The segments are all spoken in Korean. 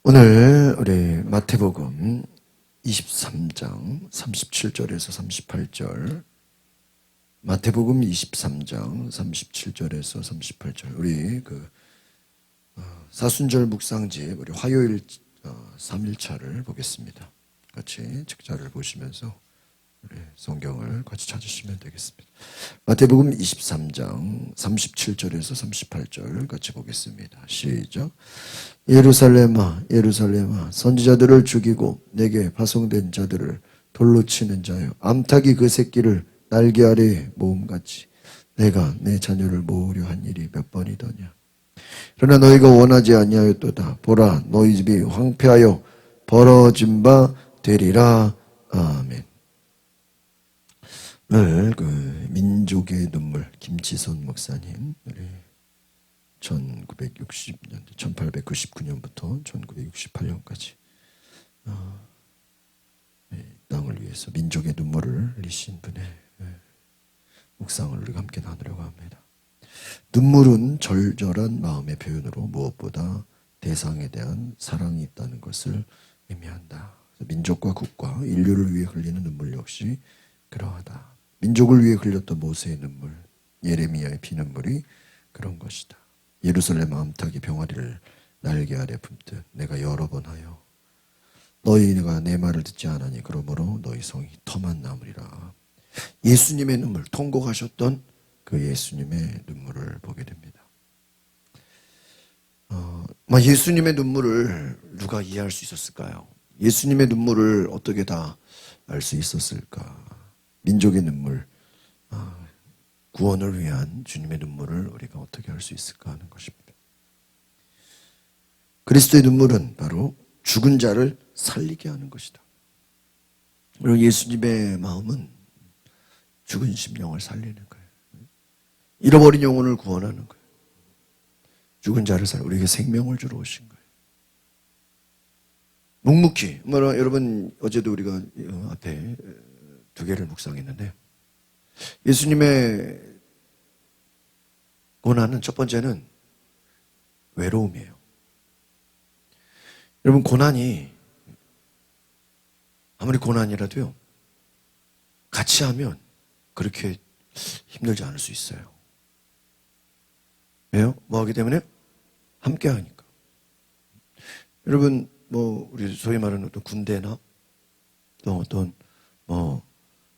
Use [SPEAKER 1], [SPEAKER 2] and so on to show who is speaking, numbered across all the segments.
[SPEAKER 1] 오늘 우리 마태복음 23장 37절에서 38절, 마태복음 23장 37절에서 38절, 우리 사순절 묵상집 우리 화요일 3일차를 보겠습니다. 같이 책자를 보시면서 우리 성경을 같이 찾으시면 되겠습니다. 마태복음 23장 37절에서 38절 같이 보겠습니다. 시작. 예루살렘아 예루살렘아 선지자들을 죽이고 내게 파송된 자들을 돌로 치는 자여, 암탉이 그 새끼를 날개 아래에 모음같이 내가 내 자녀를 모으려 한 일이 몇 번이더냐. 그러나 너희가 원하지 아니하였도다. 보라, 너희 집이 황폐하여 벌어진 바 되리라. 아멘. 오늘 민족의 눈물 김치선 목사님, 우리 1960년대 1899년부터 1968년까지 땅을 위해서 민족의 눈물을 흘리신 분의 묵상을 우리가 함께 나누려고 합니다. 눈물은 절절한 마음의 표현으로 무엇보다 대상에 대한 사랑이 있다는 것을 의미한다. 민족과 국가, 인류를 위해 흘리는 눈물 역시 그러하다. 민족을 위해 흘렸던 모세의 눈물, 예레미야의 피눈물이 그런 것이다. 예루살렘 암탉이 병아리를 날개 아래 품듯 내가 여러 번 하여 너희가 내 말을 듣지 않으니 그러므로 너희 성이 터만 남으리라. 예수님의 눈물, 통곡하셨던 그 예수님의 눈물을 보게 됩니다. 예수님의 눈물을 누가 이해할 수 있었을까요? 예수님의 눈물을 어떻게 다 알 수 있었을까? 민족의 눈물, 구원을 위한 주님의 눈물을 우리가 어떻게 할 수 있을까 하는 것입니다. 그리스도의 눈물은 바로 죽은 자를 살리게 하는 것이다. 그리고 예수님의 마음은 죽은 심령을 살리는 거예요. 잃어버린 영혼을 구원하는 거예요. 죽은 자를 우리에게 생명을 주러 오신 거예요. 묵묵히, 여러분 어제도 우리가 앞에 두 개를 묵상했는데, 예수님의 고난은 첫 번째는 외로움이에요. 여러분, 고난이 아무리 고난이라도요, 같이 하면 그렇게 힘들지 않을 수 있어요. 왜요? 뭐 하기 때문에? 함께 하니까. 여러분, 우리 소위 말하는 어떤 군대나 또 어떤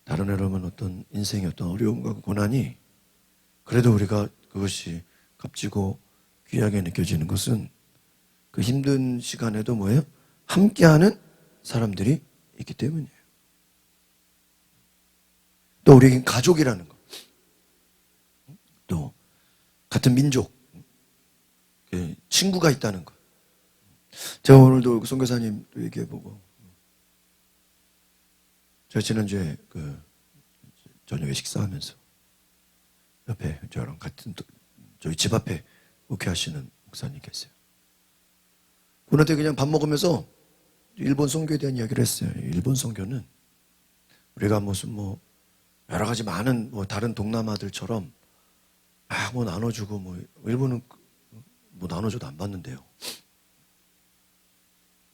[SPEAKER 1] 다른 여러분 어떤 인생의 어떤 어려움과 고난이, 그래도 우리가 그것이 값지고 귀하게 느껴지는 것은 그 힘든 시간에도 뭐예요? 함께하는 사람들이 있기 때문이에요. 또 우리에겐 가족이라는 것, 또 같은 민족, 친구가 있다는 것. 제가 오늘도 선교사님 얘기해보고, 제가 지난주에 저녁에 식사하면서 옆에 저랑 같은 저희 집 앞에 목회하시는 목사님 계세요. 그분한테 그냥 밥 먹으면서 일본 선교에 대한 이야기를 했어요. 일본 선교는 우리가 무슨 여러 가지 많은 다른 동남아들처럼 나눠주고 일본은 나눠줘도 안 받는데요.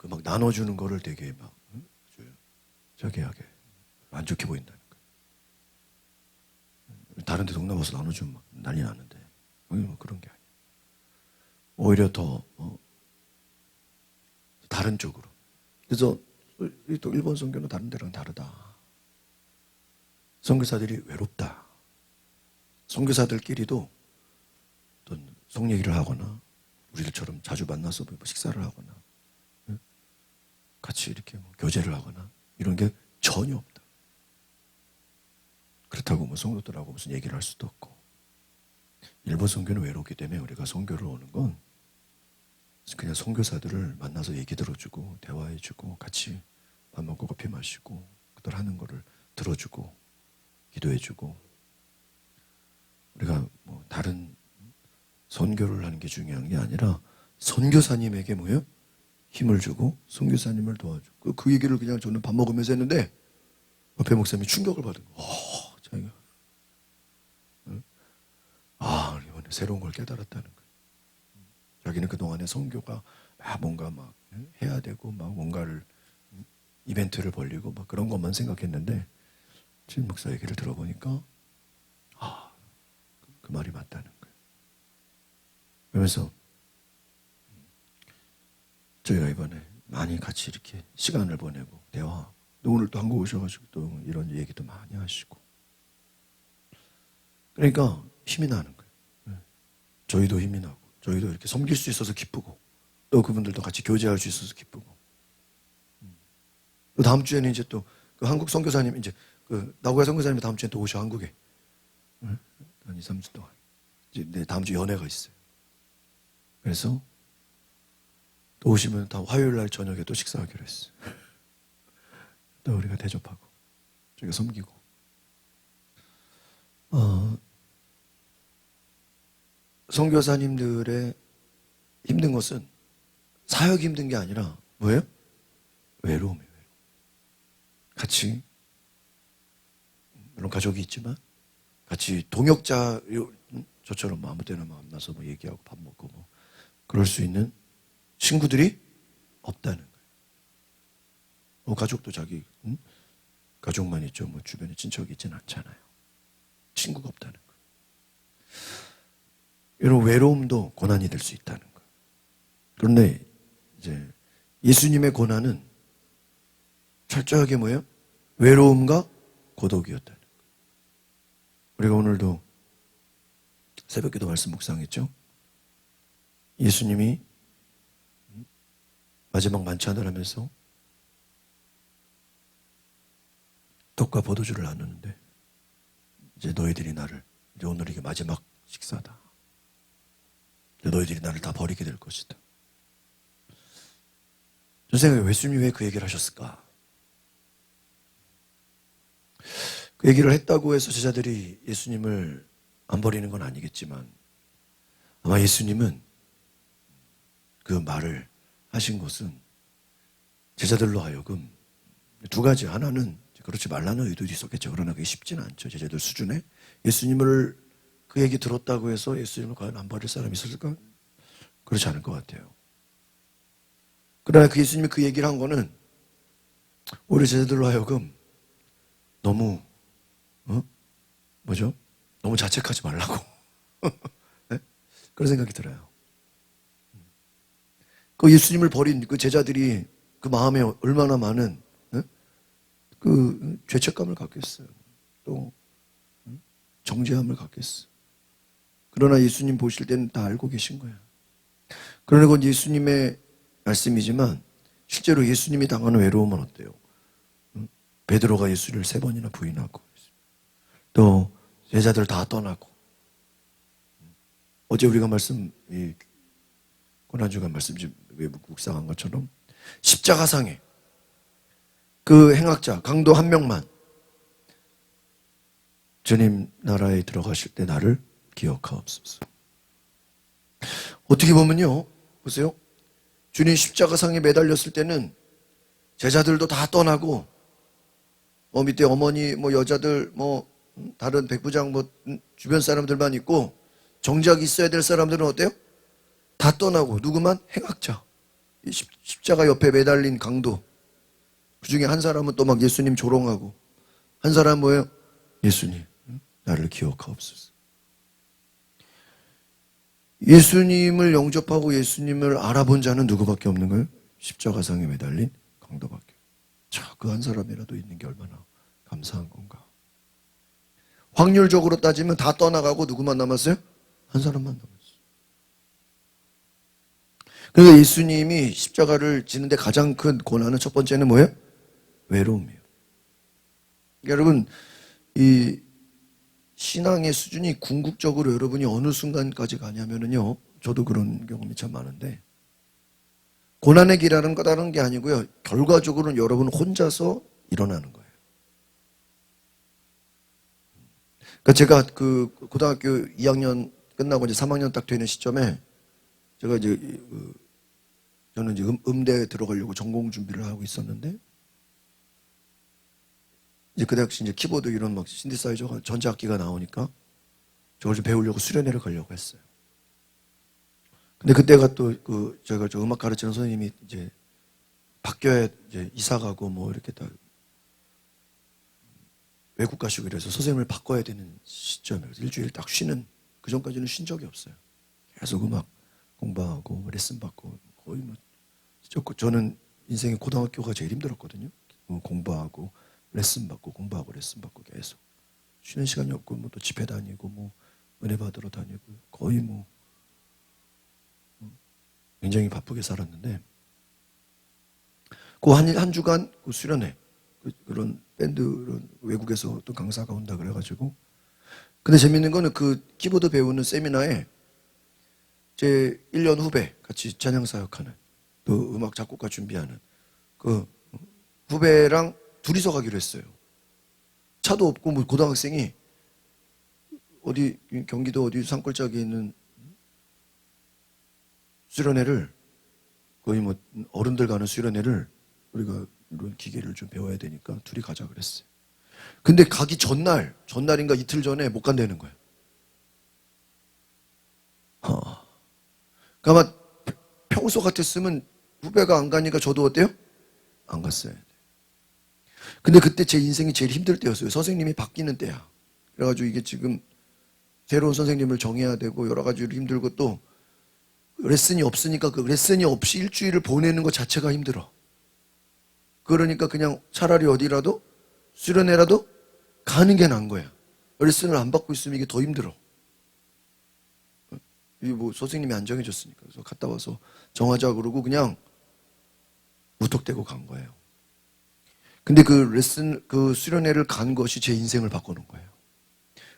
[SPEAKER 1] 막 나눠주는 거를 되게 저기 하게 안 좋게 보인다는 거예요. 다른 데 동남아 와서 나눠주면 난리 나는데 여기 그런 게 아니에요. 오히려 더 다른 쪽으로. 그래서 또 일본 선교는 다른 데랑 다르다. 선교사들이 외롭다. 선교사들끼리도 어떤 속 얘기를 하거나 우리들처럼 자주 만나서 식사를 하거나 같이 이렇게 교제를 하거나 이런 게 전혀 없다. 그렇다고 성도들하고 무슨 얘기를 할 수도 없고. 일본 선교는 외롭기 때문에 우리가 선교를 오는 건 그냥 선교사들을 만나서 얘기 들어주고 대화해주고 같이 밥 먹고 커피 마시고 그들 하는 거를 들어주고 기도해주고, 우리가 다른 선교를 하는 게 중요한 게 아니라 선교사님에게 힘을 주고 선교사님을 도와주고. 그 얘기를 그냥 저는 밥 먹으면서 했는데 옆에 목사님이 충격을 받은 거예요. 자기가 이번에 새로운 걸 깨달았다는 거예요. 자기는 그동안에 선교가 뭔가 해야 되고 막 뭔가를 이벤트를 벌리고 막 그런 것만 생각했는데 진 목사 얘기를 들어보니까 그 말이 맞다는 거예요. 그러면서 저희가 이번에 많이 같이 이렇게 시간을 보내고 대화. 또 오늘 또 한국 오셔가지고 또 이런 얘기도 많이 하시고. 그러니까 힘이 나는 거예요. 저희도 힘이 나고, 저희도 이렇게 섬길 수 있어서 기쁘고, 또 그분들도 같이 교제할 수 있어서 기쁘고. 또 다음 주에는 이제 또 그 한국 선교사님 이제 그 나고야 선교사님이 다음 주에 또 오셔 한국에 한 2, 3주 동안. 이제 네, 다음 주 연회가 있어요. 그래서 또 오시면 다 화요일 날 저녁에 또 식사하기로 했어요. 또 우리가 대접하고 저희가 섬기고. 선교사님들의 힘든 것은 사역이 힘든 게 아니라 뭐예요? 외로움이에요. 같이 물론 가족이 있지만 같이 동역자 저처럼 아무 때나 만나서 뭐 얘기하고 밥 먹고 뭐 그럴 수 있는 친구들이 없다는 거예요. 뭐 가족도 자기 가족만 있죠. 뭐 주변에 친척이 있지는 않잖아요. 친구가 없다는 거예요. 이런 외로움도 고난이 될 수 있다는 거예요. 그런데 이제 예수님의 고난은 철저하게 뭐예요? 외로움과 고독이었다는 거예요. 우리가 오늘도 새벽기도 말씀 묵상했죠. 예수님이 마지막 만찬을 하면서 떡과 포도주를 나누는데 이제 너희들이 나를 이제 오늘 이게 마지막 식사다. 이제 너희들이 나를 다 버리게 될 것이다. 저 생각에 예수님이 왜 그 얘기를 하셨을까? 그 얘기를 했다고 해서 제자들이 예수님을 안 버리는 건 아니겠지만 아마 예수님은 그 말을 하신 것은 제자들로 하여금 두 가지. 하나는 그렇지 말라는 의도도 있었겠죠. 그러나 그게 쉽지는 않죠. 제자들 수준에. 예수님을 그 얘기 들었다고 해서 예수님을 과연 안 버릴 사람이 있었을까? 그렇지 않을 것 같아요. 그러나 그 예수님이 그 얘기를 한 거는 우리 제자들로 하여금 너무 뭐죠? 너무 자책하지 말라고. 네? 그런 생각이 들어요. 그 예수님을 버린 그 제자들이 그 마음에 얼마나 많은 그 죄책감을 갖겠어요. 또 정죄함을 갖겠어요. 그러나 예수님 보실 때는 다 알고 계신 거예요. 그러나 그건 예수님의 말씀이지만 실제로 예수님이 당하는 외로움은 어때요? 베드로가 예수를 3번이나 부인하고 또 제자들 다 떠나고 어제 우리가 고난주간 말씀 묵상한 것처럼 십자가상에 그 행악자 강도 한 명만 주님 나라에 들어가실 때 나를 기억하옵소서. 어떻게 보면요, 보세요. 주님 십자가상에 매달렸을 때는 제자들도 다 떠나고 밑에 어머니 여자들 다른 백부장 주변 사람들만 있고 정작 있어야 될 사람들은 어때요? 다 떠나고 누구만? 행악자. 십자가 옆에 매달린 강도. 그 중에 한 사람은 또 막 예수님 조롱하고 한 사람은 뭐예요? 예수님 나를 기억하옵소서. 예수님을 영접하고 예수님을 알아본 자는 누구밖에 없는 거예요? 십자가상에 매달린 강도밖에. 자, 그 한 사람이라도 있는 게 얼마나 감사한 건가. 확률적으로 따지면 다 떠나가고 누구만 남았어요? 한 사람만 남았어요. 그러니까 예수님이 십자가를 지는데 가장 큰 고난은 첫 번째는 뭐예요? 외로움이에요. 여러분, 이 신앙의 수준이 궁극적으로 여러분이 어느 순간까지 가냐면요, 저도 그런 경험이 참 많은데 고난의 길이라는 거 다른 게 아니고요, 결과적으로는 여러분 혼자서 일어나는 거예요. 그러니까 제가 그 고등학교 2학년 끝나고 이제 3학년 딱 되는 시점에 제가 이제 저는 이제 음대에 들어가려고 전공 준비를 하고 있었는데 이제 그 당시 이제 키보드 이런 막 신디사이저가 전자악기가 나오니까 저걸 좀 배우려고 수련회를 가려고 했어요. 근데 그때가 또 제가 저 음악 가르치는 선생님이 이제 바뀌어야 이제 이사 가고 뭐 이렇게 다 외국 가시고 이래서 선생님을 바꿔야 되는 시점이에요. 일주일 딱 쉬는, 그 전까지는 쉰 적이 없어요. 계속 음악 공부하고 레슨 받고 거의 뭐 저는 인생의 고등학교가 제일 힘들었거든요. 공부하고 레슨 받고 공부하고 레슨 받고 계속 쉬는 시간이 없고 뭐 또 집회 다니고 뭐 은혜 받으러 다니고 거의 뭐 굉장히 바쁘게 살았는데 그 한 주간 그 수련회 그런 밴드 외국에서 또 강사가 온다 그래가지고 근데 재밌는 거는 그 키보드 배우는 세미나에 제 1년 후배 같이 찬양 사역하는 또 음악 작곡가 준비하는 그 후배랑 둘이서 가기로 했어요. 차도 없고 뭐 고등학생이 어디 경기도 어디 산골짜기에 있는 수련회를 거의 뭐 어른들 가는 수련회를 우리가 이런 기계를 좀 배워야 되니까 둘이 가자 그랬어요. 근데 가기 전날인가 이틀 전에 못 간다는 거예요. 그러니까 아마 평소 같았으면 후배가 안 가니까 저도 어때요? 안 갔어야 돼. 근데 그때 제 인생이 제일 힘들 때였어요. 선생님이 바뀌는 때야. 그래가지고 이게 지금 새로운 선생님을 정해야 되고 여러 가지로 힘들고 또 레슨이 없으니까 그 레슨이 없이 일주일을 보내는 것 자체가 힘들어. 그러니까 그냥 차라리 어디라도 수련회라도 가는 게 나은 거야. 레슨을 안 받고 있으면 이게 더 힘들어. 이 뭐 선생님이 안 정해졌으니까. 그래서 갔다 와서 정하자 그러고 그냥 무턱대고 간 거예요. 근데 그 수련회를 간 것이 제 인생을 바꿔놓은 거예요.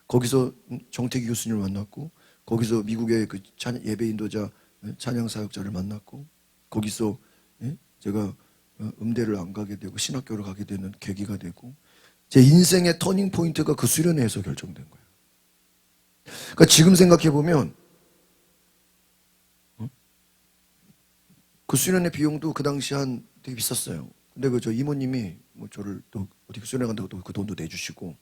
[SPEAKER 1] 거기서 정태기 교수님을 만났고, 거기서 미국의 그 예배 인도자, 찬양 사역자를 만났고, 거기서 제가 음대를 안 가게 되고 신학교를 가게 되는 계기가 되고, 제 인생의 터닝 포인트가 그 수련회에서 결정된 거예요. 그러니까 지금 생각해 보면 그 수련회 비용도 그 당시 한 되게 비쌌어요. 근데 그 저 이모님이 뭐 저를 또 어디 수련회 간다고 또 그 돈도 내주시고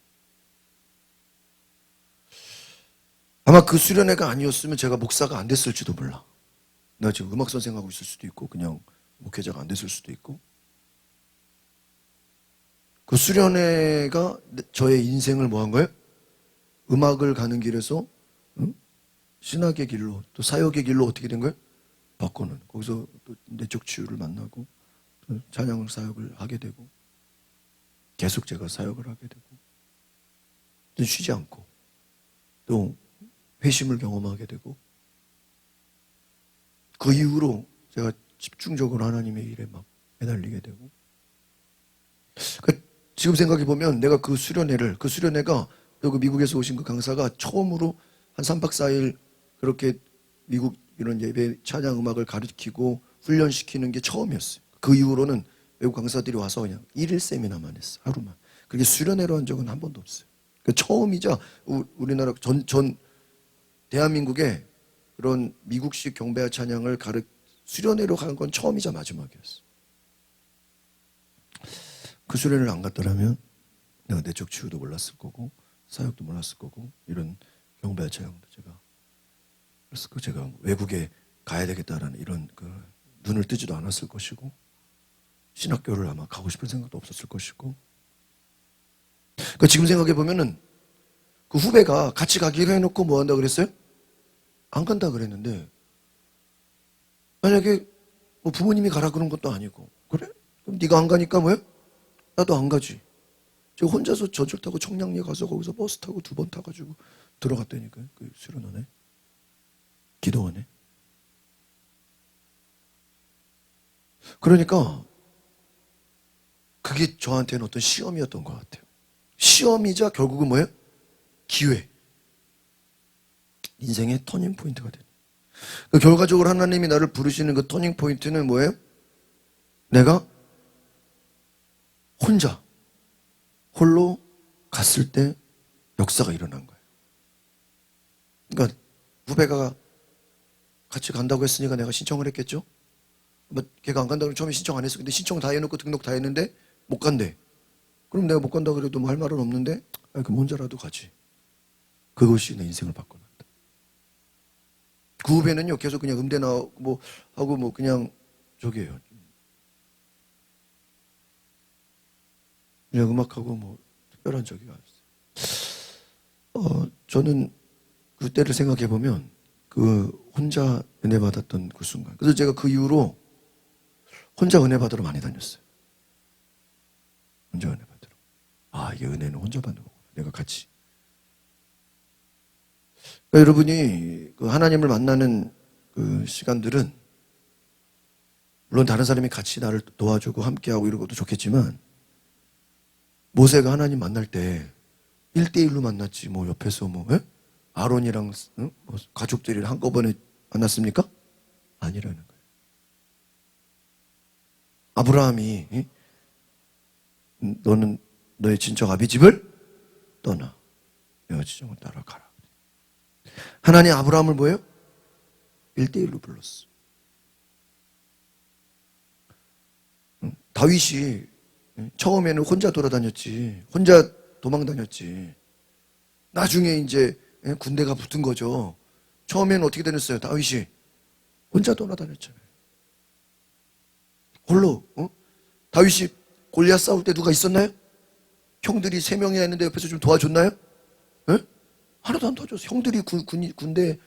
[SPEAKER 1] 아마 그 수련회가 아니었으면 제가 목사가 안 됐을지도 몰라. 내가 지금 음악 선생하고 있을 수도 있고 그냥 목회자가 안 됐을 수도 있고 그 수련회가 저의 인생을 뭐 한 거예요? 음악을 가는 길에서 신학의 길로 또 사역의 길로 어떻게 된 거예요? 바꾸는. 거기서 또 내적 치유를 만나고 또 찬양 사역을 하게 되고 계속 제가 사역을 하게 되고 또 쉬지 않고 또 회심을 경험하게 되고 그 이후로 제가 집중적으로 하나님의 일에 막 매달리게 되고 그러니까 지금 생각해 보면 내가 그 수련회가 또 그 미국에서 오신 그 강사가 처음으로 한 3박 4일 그렇게 미국 이런 예배 찬양 음악을 가르치고 훈련시키는 게 처음이었어요. 그 이후로는 외국 강사들이 와서 그냥 1일 세미나만 했어. 하루만. 그게 수련회로 한 적은 한 번도 없어요. 그러니까 처음이자 우리나라 전 대한민국에 그런 미국식 경배와 찬양을 수련회로 간 건 처음이자 마지막이었어요. 그 수련회를 안 갔더라면 내가 내적 치유도 몰랐을 거고 사역도 몰랐을 거고 이런 경배와 찬양도 제가 외국에 가야 되겠다라는 이런 그 눈을 뜨지도 않았을 것이고 신학교를 아마 가고 싶은 생각도 없었을 것이고 그러니까 지금 생각해 보면은 그 후배가 같이 가기로 해놓고 뭐 한다 그랬어요? 안 간다 그랬는데 만약에 뭐 부모님이 가라 그런 것도 아니고 그래? 그럼 네가 안 가니까 뭐야? 나도 안 가지. 제가 혼자서 전철 타고 청량리에 가서 거기서 버스 타고 2번 타가지고 들어갔다니까요. 그 수련원에 기도원에. 그러니까 그게 저한테는 어떤 시험이었던 것 같아요. 시험이자 결국은 뭐예요? 기회. 인생의 터닝 포인트가 되는. 그러니까 결과적으로 하나님이 나를 부르시는 그 터닝 포인트는 뭐예요? 내가 홀로 갔을 때 역사가 일어난 거예요. 그러니까 후배가 같이 간다고 했으니까 내가 신청을 했겠죠? 뭐 걔가 안 간다고 처음에 신청 안 했어. 근데 신청 다 해놓고 등록 다 했는데 못 간대. 그럼 내가 못 간다 그래도 뭐 할 말은 없는데 그럼 혼자라도 가지. 그것이 내 인생을 바꿔놨다. 그 후배는요 계속 그냥 음대 나오고 뭐 하고 뭐 그냥 저기예요. 그냥 음악하고 뭐 특별한 적이 없어요. 저는 그때를 생각해 보면 그 혼자 은혜 받았던 그 순간. 그래서 제가 그 이후로 혼자 은혜 받으러 많이 다녔어요. 혼자 은혜 받으러. 아, 이게 은혜는 혼자 받는 거구나. 내가 같이. 그러니까 여러분이 그 하나님을 만나는 그 시간들은 물론 다른 사람이 같이 나를 도와주고 함께하고 이런 것도 좋겠지만 모세가 하나님 만날 때 1대1로 만났지 뭐 옆에서 뭐 아론이랑 뭐 가족들이랑 한꺼번에 만났습니까? 아니라는 거예요. 아브라함이 너는 너의 친척 아비 집을 떠나 내가 지정을 따라가라. 하나님 아브라함을 뭐예요? 1대1로 불렀어. 다윗이 처음에는 혼자 돌아다녔지. 혼자 도망다녔지. 나중에 이제 군대가 붙은 거죠. 처음에는 어떻게 다녔어요? 다윗이 혼자 돌아다녔잖아요. 홀로. 다윗이 골리앗 싸울 때 누가 있었나요? 형들이 3명이나 있는데 옆에서 좀 도와줬나요? 하나도 안 도와줬어. 형들이 군대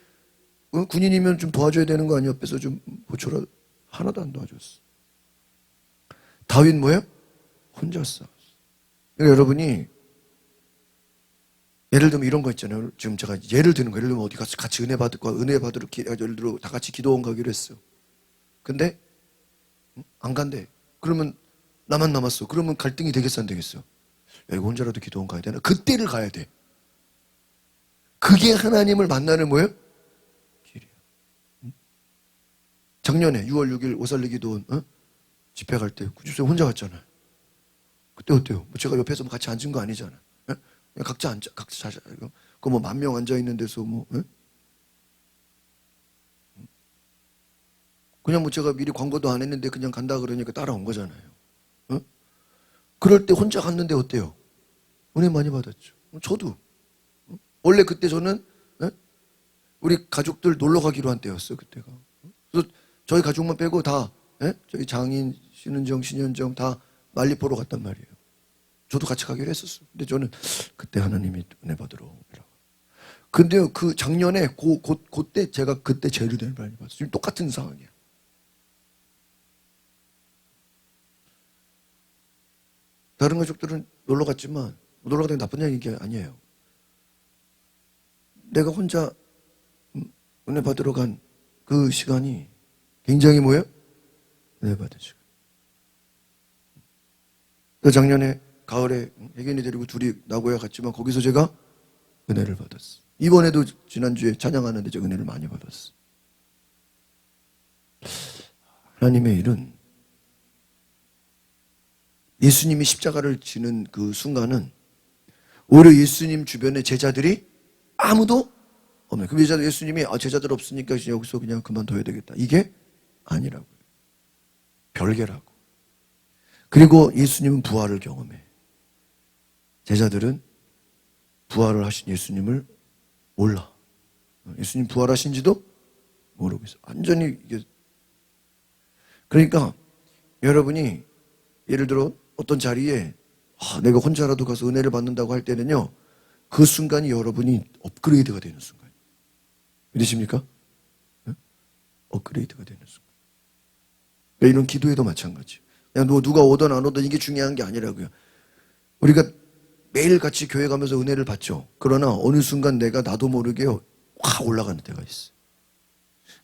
[SPEAKER 1] 군인이면 좀 도와줘야 되는 거 아니야? 옆에서 좀 보초라. 하나도 안 도와줬어. 다윗 뭐예요? 혼자 싸웠어. 그러니까 여러분이 예를 들면 이런 거 있잖아요. 지금 제가 예를 드는 거. 예를 들면 어디 가서 같이 은혜 받으러 예를 들어 다 같이 기도원 가기로 했어. 근데 안 간대. 그러면 나만 남았어. 그러면 갈등이 되겠어 안 되겠어? 야, 이거 혼자라도 기도원 가야 되나? 그때를 가야 돼. 그게 하나님을 만나는 뭐예요? 길이야. 작년에 6월 6일 오살리 기도원 집회 갈 때 구집소에 혼자 갔잖아요. 그때 어때요? 뭐 제가 옆에서 뭐 같이 앉은 거 아니잖아요. 그냥 각자 앉아, 각자 자자. 그 뭐 10,000명 앉아 있는 데서 뭐 그냥 뭐 제가 미리 광고도 안 했는데 그냥 간다 그러니까 따라온 거잖아요. 그럴 때 혼자 갔는데 어때요? 은혜 많이 받았죠. 저도 원래 그때 저는 우리 가족들 놀러 가기로 한 때였어요. 그때가. 그래서 저희 가족만 빼고 다 저희 장인, 신은정, 신현정 다 말리포로 갔단 말이에요. 저도 같이 가기로 했었어요. 근데 저는 그때 하나님이 은혜 받으러 오라고. 근데요, 그 작년에 그때 제가 그때 제일 은혜를 많이 받았어요. 지금 똑같은 상황이야. 다른 가족들은 놀러 갔지만 놀러 가는 게 나쁜 얘기 아니에요. 내가 혼자 은혜 받으러 간 그 시간이 굉장히 뭐예요? 은혜 받은 시간. 그 작년에 가을에 혜견이 데리고 둘이 나고야 갔지만 거기서 제가 은혜를 받았어. 이번에도 지난주에 찬양하는데 제가 은혜를 많이 받았어. 하나님의 일은 예수님이 십자가를 지는 그 순간은 오히려 예수님 주변의 제자들이 아무도 없네. 그럼 예수님이 제자들 없으니까 여기서 그냥 그만둬야 되겠다. 이게 아니라고요. 별개라고. 그리고 예수님은 부활을 경험해. 제자들은 부활을 하신 예수님을 몰라. 예수님 부활하신지도 모르고 있어. 완전히 이게. 그러니까 여러분이 예를 들어 어떤 자리에 내가 혼자라도 가서 은혜를 받는다고 할 때는요. 그 순간이 여러분이 업그레이드가 되는 순간. 믿으십니까? 업그레이드가 되는 순간. 이런 기도에도 마찬가지. 그냥 누가 오든 안 오든 이게 중요한 게 아니라고요. 우리가 매일 같이 교회 가면서 은혜를 받죠. 그러나 어느 순간 내가 나도 모르게 확 올라가는 때가 있어.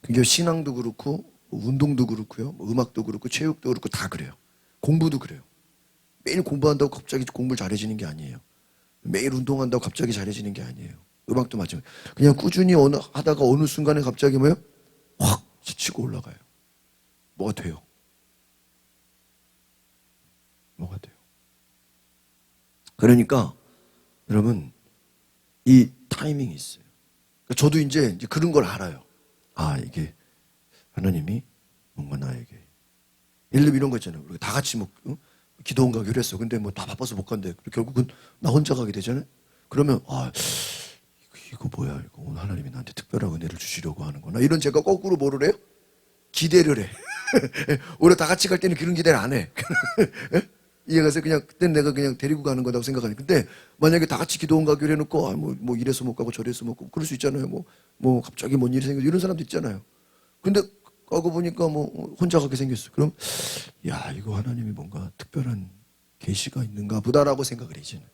[SPEAKER 1] 그게 신앙도 그렇고 운동도 그렇고요. 음악도 그렇고 체육도 그렇고 다 그래요. 공부도 그래요. 매일 공부한다고 갑자기 공부를 잘해지는 게 아니에요. 매일 운동한다고 갑자기 잘해지는 게 아니에요. 음악도 마찬가지. 그냥 꾸준히 하다가 어느 순간에 갑자기 뭐예요? 확 지치고 올라가요. 뭐가 돼요? 뭐가 돼요? 그러니까 여러분 이 타이밍이 있어요. 저도 이제 그런 걸 알아요. 이게 하나님이 뭔가 나에게 예를 들면 이런 거 있잖아요. 우리 다 같이 뭐 기도원 가기로 했어. 근데 뭐 다 바빠서 못 간대. 결국은 나 혼자 가게 되잖아요. 그러면 이거 뭐야? 이거 오늘 하나님이 나한테 특별한 은혜를 주시려고 하는구나. 이런 제가 거꾸로 뭐를 해요? 기대를 해. 오히려 다 같이 갈 때는 그런 기대를 안 해. 이해가세요? 그냥 그때 내가 그냥 데리고 가는 거라고 생각하니. 근데 만약에 다 같이 기도원 가기로 해놓고 뭐 이래서 못 가고 저래서 못 가고 그럴 수 있잖아요. 뭐 갑자기 뭔 일이 생겨 이런 사람도 있잖아요. 근데 가고 보니까 뭐 혼자 가게 생겼어. 그럼 야 이거 하나님이 뭔가 특별한 계시가 있는가 보다라고 생각을 해지는.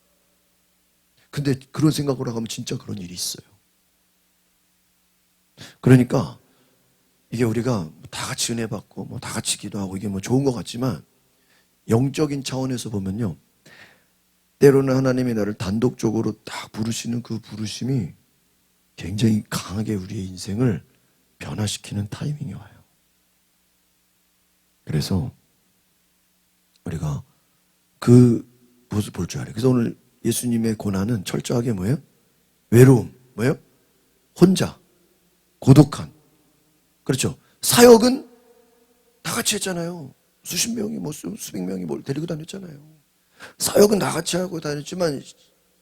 [SPEAKER 1] 근데 그런 생각으로 하면 진짜 그런 일이 있어요. 그러니까 이게 우리가 다 같이 은혜 받고 뭐 다 같이 기도하고 이게 뭐 좋은 것 같지만 영적인 차원에서 보면요. 때로는 하나님이 나를 단독적으로 딱 부르시는 그 부르심이 굉장히 강하게 우리의 인생을 변화시키는 타이밍이 와요. 그래서 우리가 그 모습 볼 줄 알아요. 그래서 오늘 예수님의 고난은 철저하게 뭐예요? 외로움, 뭐예요? 혼자, 고독한. 그렇죠. 사역은 다 같이 했잖아요. 수십 명이 수백 명이 뭘 데리고 다녔잖아요. 사역은 다 같이 하고 다녔지만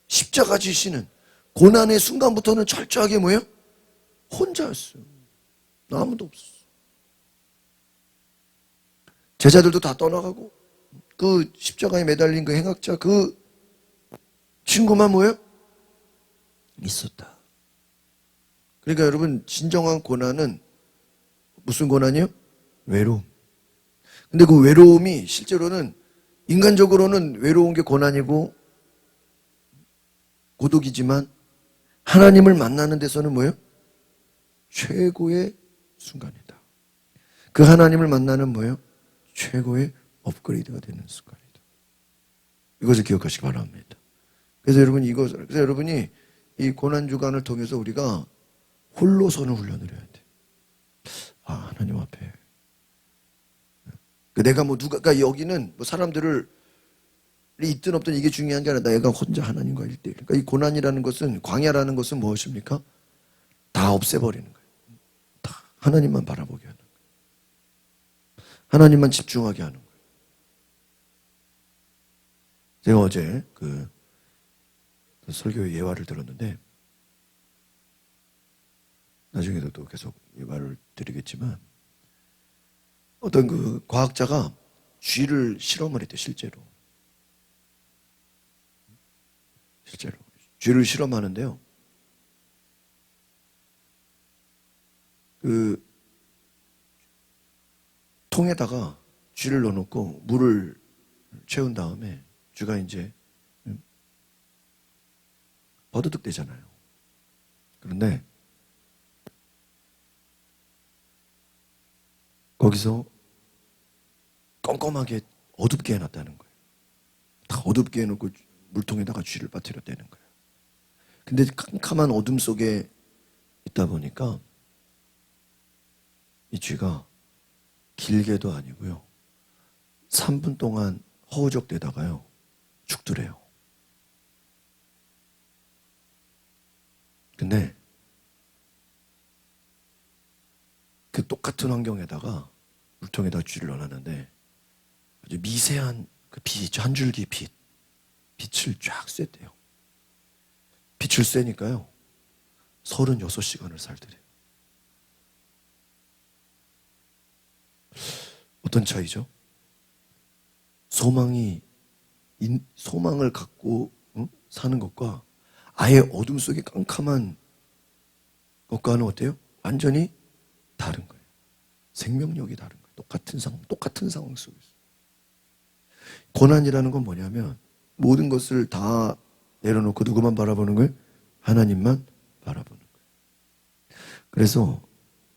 [SPEAKER 1] 십자가 지시는 고난의 순간부터는 철저하게 뭐예요? 혼자였어요. 아무도 없었어. 제자들도 다 떠나가고 그 십자가에 매달린 그 행악자 그 친구만 뭐예요? 있었다. 그러니까 여러분 진정한 고난은 무슨 고난이요? 외로움. 근데 그 외로움이 실제로는 인간적으로는 외로운 게 고난이고 고독이지만 하나님을 만나는 데서는 뭐예요? 최고의 순간이다. 그 하나님을 만나는 뭐예요? 최고의 업그레이드가 되는 순간이다. 이것을 기억하시기 바랍니다. 그래서 여러분이 이 고난 주간을 통해서 우리가 홀로 서는 훈련을 해야 돼. 하나님 앞에. 내가 그러니까 여기는 뭐 사람들을 있든 없든 이게 중요한 게 아니라 내가 혼자 하나님과 1대1. 그러니까 이 고난이라는 것은, 광야라는 것은 무엇입니까? 다 없애버리는 거예요. 다 하나님만 바라보게 하는 거예요. 하나님만 집중하게 하는 거예요. 제가 어제 그 설교의 예화를 들었는데 나중에도 또 계속 예화를 드리겠지만 어떤 그 과학자가 쥐를 실험을 했대, 실제로. 쥐를 실험하는데요. 그 통에다가 쥐를 넣어놓고 물을 채운 다음에 쥐가 이제 버드득 되잖아요. 그런데 거기서 껌껌하게 어둡게 해놨다는 거예요. 다 어둡게 해놓고 물통에다가 쥐를 빠뜨렸다는 거예요. 근데 캄캄한 어둠 속에 있다 보니까 이 쥐가 길게도 아니고요. 3분 동안 허우적대다가요. 죽더래요. 근데 그 똑같은 환경에다가 물통에다 쥐를 넣어놨는데 아주 미세한 그 빛, 한 줄기 빛을 쫙 쐈대요. 빛을 쐬니까요. 36시간을 살더래요. 어떤 차이죠? 소망을 갖고 사는 것과 아예 어둠 속에 깜깜한 것과는 어때요? 완전히 다른 거예요. 생명력이 다른 거예요. 똑같은 상황 속에서. 고난이라는 건 뭐냐면 모든 것을 다 내려놓고 누구만 바라보는 거예요? 하나님만 바라보는 거예요. 그래서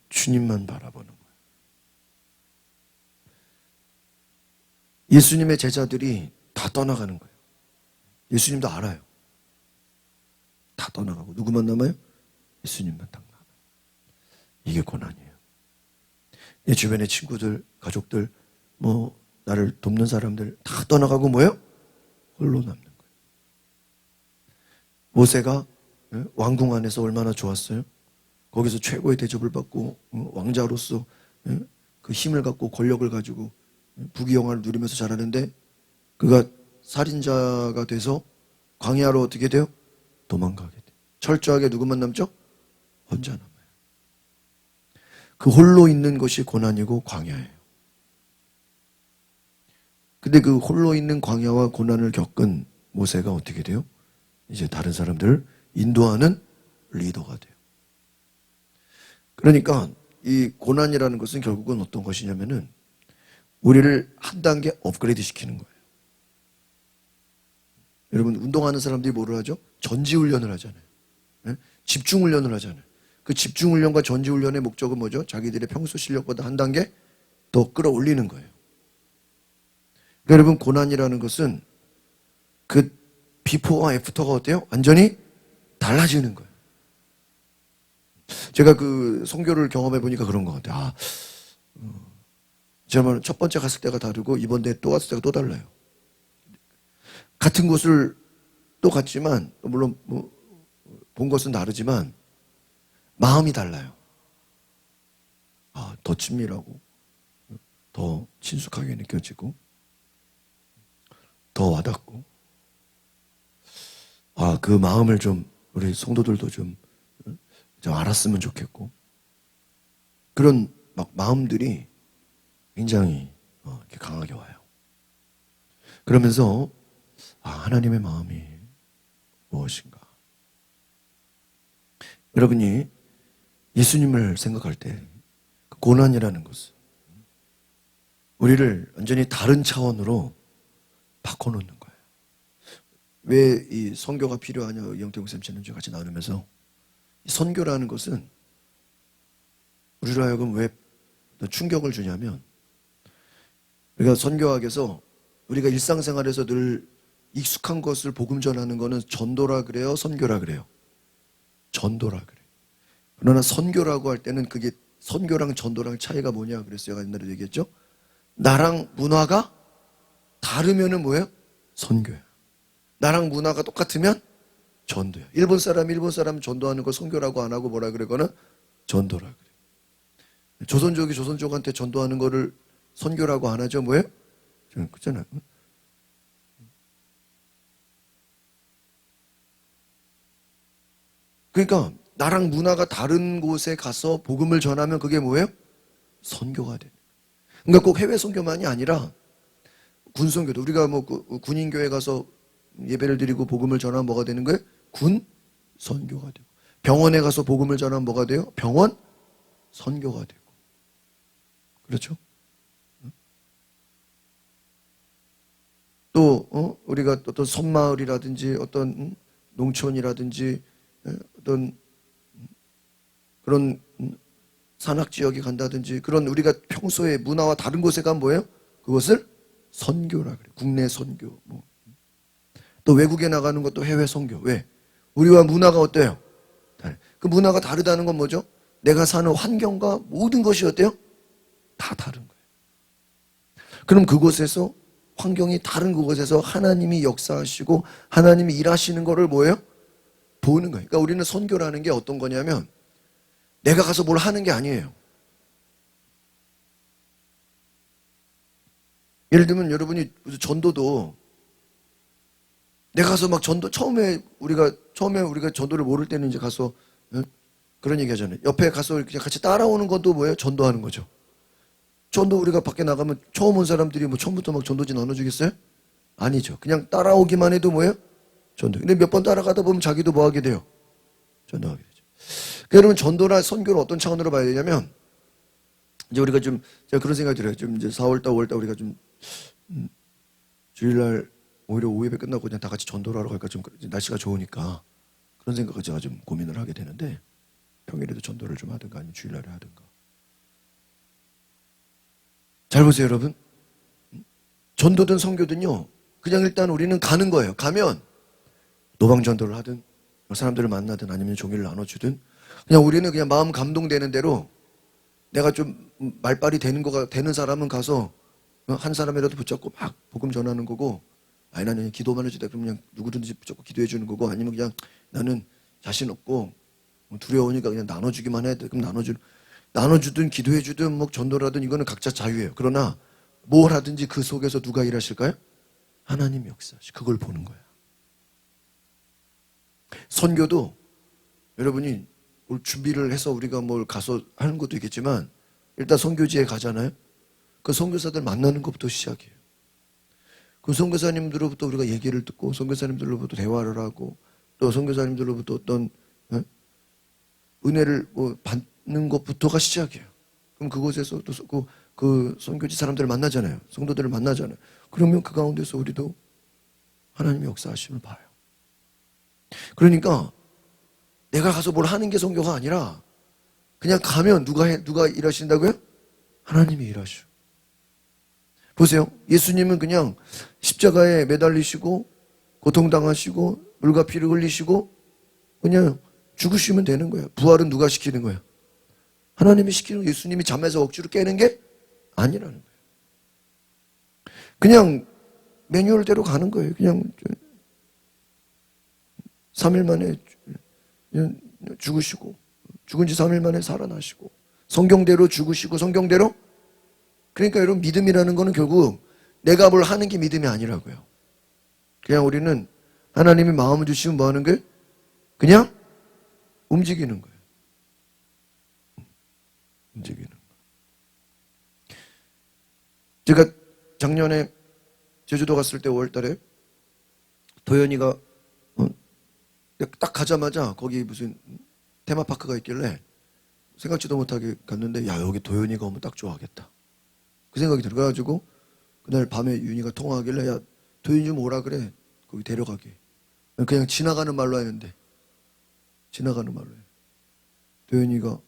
[SPEAKER 1] 주님만 바라보는 거예요. 예수님의 제자들이 다 떠나가는 거예요. 예수님도 알아요. 다 떠나가고 누구만 남아요? 예수님만 딱 남아요. 이게 고난이에요. 내 주변의 친구들, 가족들, 나를 돕는 사람들 다 떠나가고 뭐예요? 홀로 남는 거예요. 모세가 왕궁 안에서 얼마나 좋았어요? 거기서 최고의 대접을 받고 왕자로서 그 힘을 갖고 권력을 가지고 부귀영화를 누리면서 자라는데 그가 살인자가 돼서 광야로 어떻게 돼요? 도망가게 돼요. 철저하게 누구만 남죠? 혼자 남아요. 그 홀로 있는 것이 고난이고 광야예요. 근데 그 홀로 있는 광야와 고난을 겪은 모세가 어떻게 돼요? 이제 다른 사람들을 인도하는 리더가 돼요. 그러니까 이 고난이라는 것은 결국은 어떤 것이냐면은 우리를 한 단계 업그레이드 시키는 거예요. 여러분, 운동하는 사람들이 뭐를 하죠? 전지훈련을 하잖아요. 네? 집중훈련을 하잖아요. 그 집중훈련과 전지훈련의 목적은 뭐죠? 자기들의 평소 실력보다 한 단계 더 끌어올리는 거예요. 그러니까 여러분, 고난이라는 것은 그 비포와 애프터가 어때요? 완전히 달라지는 거예요. 제가 그 선교를 경험해 보니까 그런 것 같아요. 제가 첫 번째 갔을 때가 다르고 이번 때 또 갔을 때가 또 달라요. 같은 곳을 또 갔지만 물론 본 것은 다르지만 마음이 달라요. 더 친밀하고 더 친숙하게 느껴지고 더 와닿고 그 마음을 좀 우리 성도들도 좀 알았으면 좋겠고 그런 마음들이 굉장히 이렇게 강하게 와요. 그러면서 하나님의 마음이 무엇인가? 여러분이 예수님을 생각할 때 그 고난이라는 것은 우리를 완전히 다른 차원으로 바꿔놓는 거예요. 왜 이 선교가 필요하냐? 영태용 쌤 지난주에 같이 나누면서 선교라는 것은 우리로 하여금 왜 충격을 주냐면 우리가 선교학에서 우리가 일상생활에서 늘 익숙한 것을 복음 전하는 거는 전도라 그래요? 선교라 그래요? 전도라 그래요. 그러나 선교라고 할 때는 그게 선교랑 전도랑 차이가 뭐냐 그랬어요. 제가 옛날에 얘기했죠. 나랑 문화가 다르면은 뭐예요? 선교야. 나랑 문화가 똑같으면 전도야. 일본 사람 전도하는 거 선교라고 안 하고 뭐라 그래? 그거는 전도라 그래. 조선족이 조선족한테 전도하는 거를 선교라고 안 하죠. 뭐예요? 그렇잖아요. 그러니까 나랑 문화가 다른 곳에 가서 복음을 전하면 그게 뭐예요? 선교가 돼. 그러니까 꼭 해외 선교만이 아니라 군 선교도 우리가 군인 교회 가서 예배를 드리고 복음을 전하면 뭐가 되는 거예요? 군 선교가 되고 병원에 가서 복음을 전하면 뭐가 돼요? 병원 선교가 되고 그렇죠? 또 우리가 어떤 섬마을이라든지 어떤 농촌이라든지 어떤 그런 산악지역에 간다든지 그런 우리가 평소에 문화와 다른 곳에 가면 뭐예요? 그것을 선교라 그래요. 국내 선교. 또 외국에 나가는 것도 해외 선교. 왜? 우리와 문화가 어때요? 그 문화가 다르다는 건 뭐죠? 내가 사는 환경과 모든 것이 어때요? 다 다른 거예요. 그럼 그곳에서 환경이 다른 그곳에서 하나님이 역사하시고 하나님이 일하시는 거를 뭐예요? 보는 거예요. 그러니까 우리는 선교라는 게 어떤 거냐면 내가 가서 뭘 하는 게 아니에요. 예를 들면 여러분이 전도도 내가 가서 처음에 우리가 전도를 모를 때는 이제 가서 그런 얘기 하잖아요. 옆에 가서 이렇게 같이 따라오는 것도 뭐예요? 전도하는 거죠. 전도 우리가 밖에 나가면 처음 온 사람들이 처음부터 전도지 나눠주겠어요? 아니죠. 그냥 따라오기만 해도 뭐예요? 전도. 근데 몇 번 따라가다 보면 자기도 뭐 하게 돼요? 전도하게 되죠. 그러니까 여러분 전도나 선교를 어떤 차원으로 봐야 되냐면 이제 우리가 제가 그런 생각이 들어요. 이제 4월달, 5월달 우리가 주일날 오히려 5예배 끝나고 그냥 다 같이 전도를 하러 갈까 날씨가 좋으니까 그런 생각을 제가 좀 고민을 하게 되는데 평일에도 전도를 좀 하든가 아니면 주일날에 하든가. 잘 보세요, 여러분. 전도든 선교든요. 그냥 일단 우리는 가는 거예요. 가면 노방전도를 하든 사람들을 만나든 아니면 종이를 나눠주든 그냥 우리는 그냥 마음 감동되는 대로 내가 좀 말빨이 되는 사람은 가서 한 사람이라도 붙잡고 막 복음 전하는 거고 나는 기도만 해주다 그럼 그냥 누구든지 붙잡고 기도해 주는 거고 아니면 그냥 나는 자신 없고 두려우니까 그냥 나눠주기만 해. 그럼 나눠주든 기도해 주든 전도라든 이거는 각자 자유예요. 그러나 뭘 하든지 그 속에서 누가 일하실까요? 하나님 역사시. 그걸 보는 거야. 선교도 여러분이 준비를 해서 우리가 가서 하는 것도 있겠지만 일단 선교지에 가잖아요. 그 선교사들 만나는 것부터 시작이에요. 그 선교사님들로부터 우리가 얘기를 듣고 선교사님들로부터 대화를 하고 또 선교사님들로부터 어떤 은혜를 받는 것부터가 시작이에요. 그럼 그곳에서 또 그 선교지 사람들을 만나잖아요. 성도들을 만나잖아요. 그러면 그 가운데서 우리도 하나님의 역사하심을 봐요. 그러니까 내가 가서 뭘 하는 게 선교가 아니라 그냥 가면 누가 일하신다고요? 하나님이 일하셔. 보세요. 예수님은 그냥 십자가에 매달리시고 고통당하시고 물과 피를 흘리시고 그냥 죽으시면 되는 거예요. 부활은 누가 시키는 거예요? 하나님이 시키는, 예수님이 잠에서 억지로 깨는 게 아니라는 거예요. 그냥 매뉴얼대로 가는 거예요. 그냥 3일 만에 죽으시고 죽은 지 3일 만에 살아나시고 성경대로 죽으시고 성경대로. 그러니까 여러분, 믿음이라는 거는 결국 내가 뭘 하는 게 믿음이 아니라고요. 그냥 우리는 하나님이 마음을 주시면 뭐 하는 거예요? 그냥 움직이는 거예요. 움직이는 거예요. 제가 작년에 제주도 갔을 때 5월달에 도현이가 딱 가자마자 거기 무슨 테마파크가 있길래 생각지도 못하게 갔는데, 야, 여기 도현이가 오면 딱 좋아하겠다 그 생각이 들어가지고 그날 밤에 윤희가 통화하길래, 야, 도현이 좀 오라 그래, 거기 데려가게. 그냥 지나가는 말로 했는데, 지나가는 말로 해. 도현이가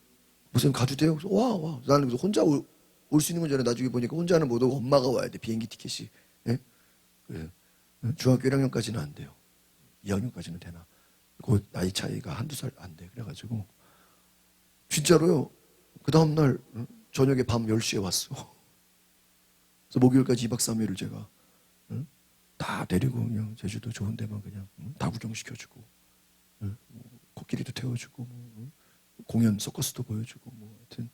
[SPEAKER 1] 무슨 가도 돼요? 그래서 와. 나는 그래서 혼자 올 수 있는 건 줄 알았는데 나중에 보니까 혼자는 못 오고 엄마가 와야 돼, 비행기 티켓이. 예? 그래서 중학교 1학년까지는 안 돼요. 2학년까지는 되나? 그 나이 차이가 한두 살 안 돼. 그래가지고 진짜로요. 그 다음날 저녁에 밤 10시에 왔어. 그래서 목요일까지 2박 3일을 제가 다 데리고 그냥 제주도 좋은 데만 그냥 다 구경시켜주고, 코끼리도 태워주고, 공연 서커스도 보여주고, 하여튼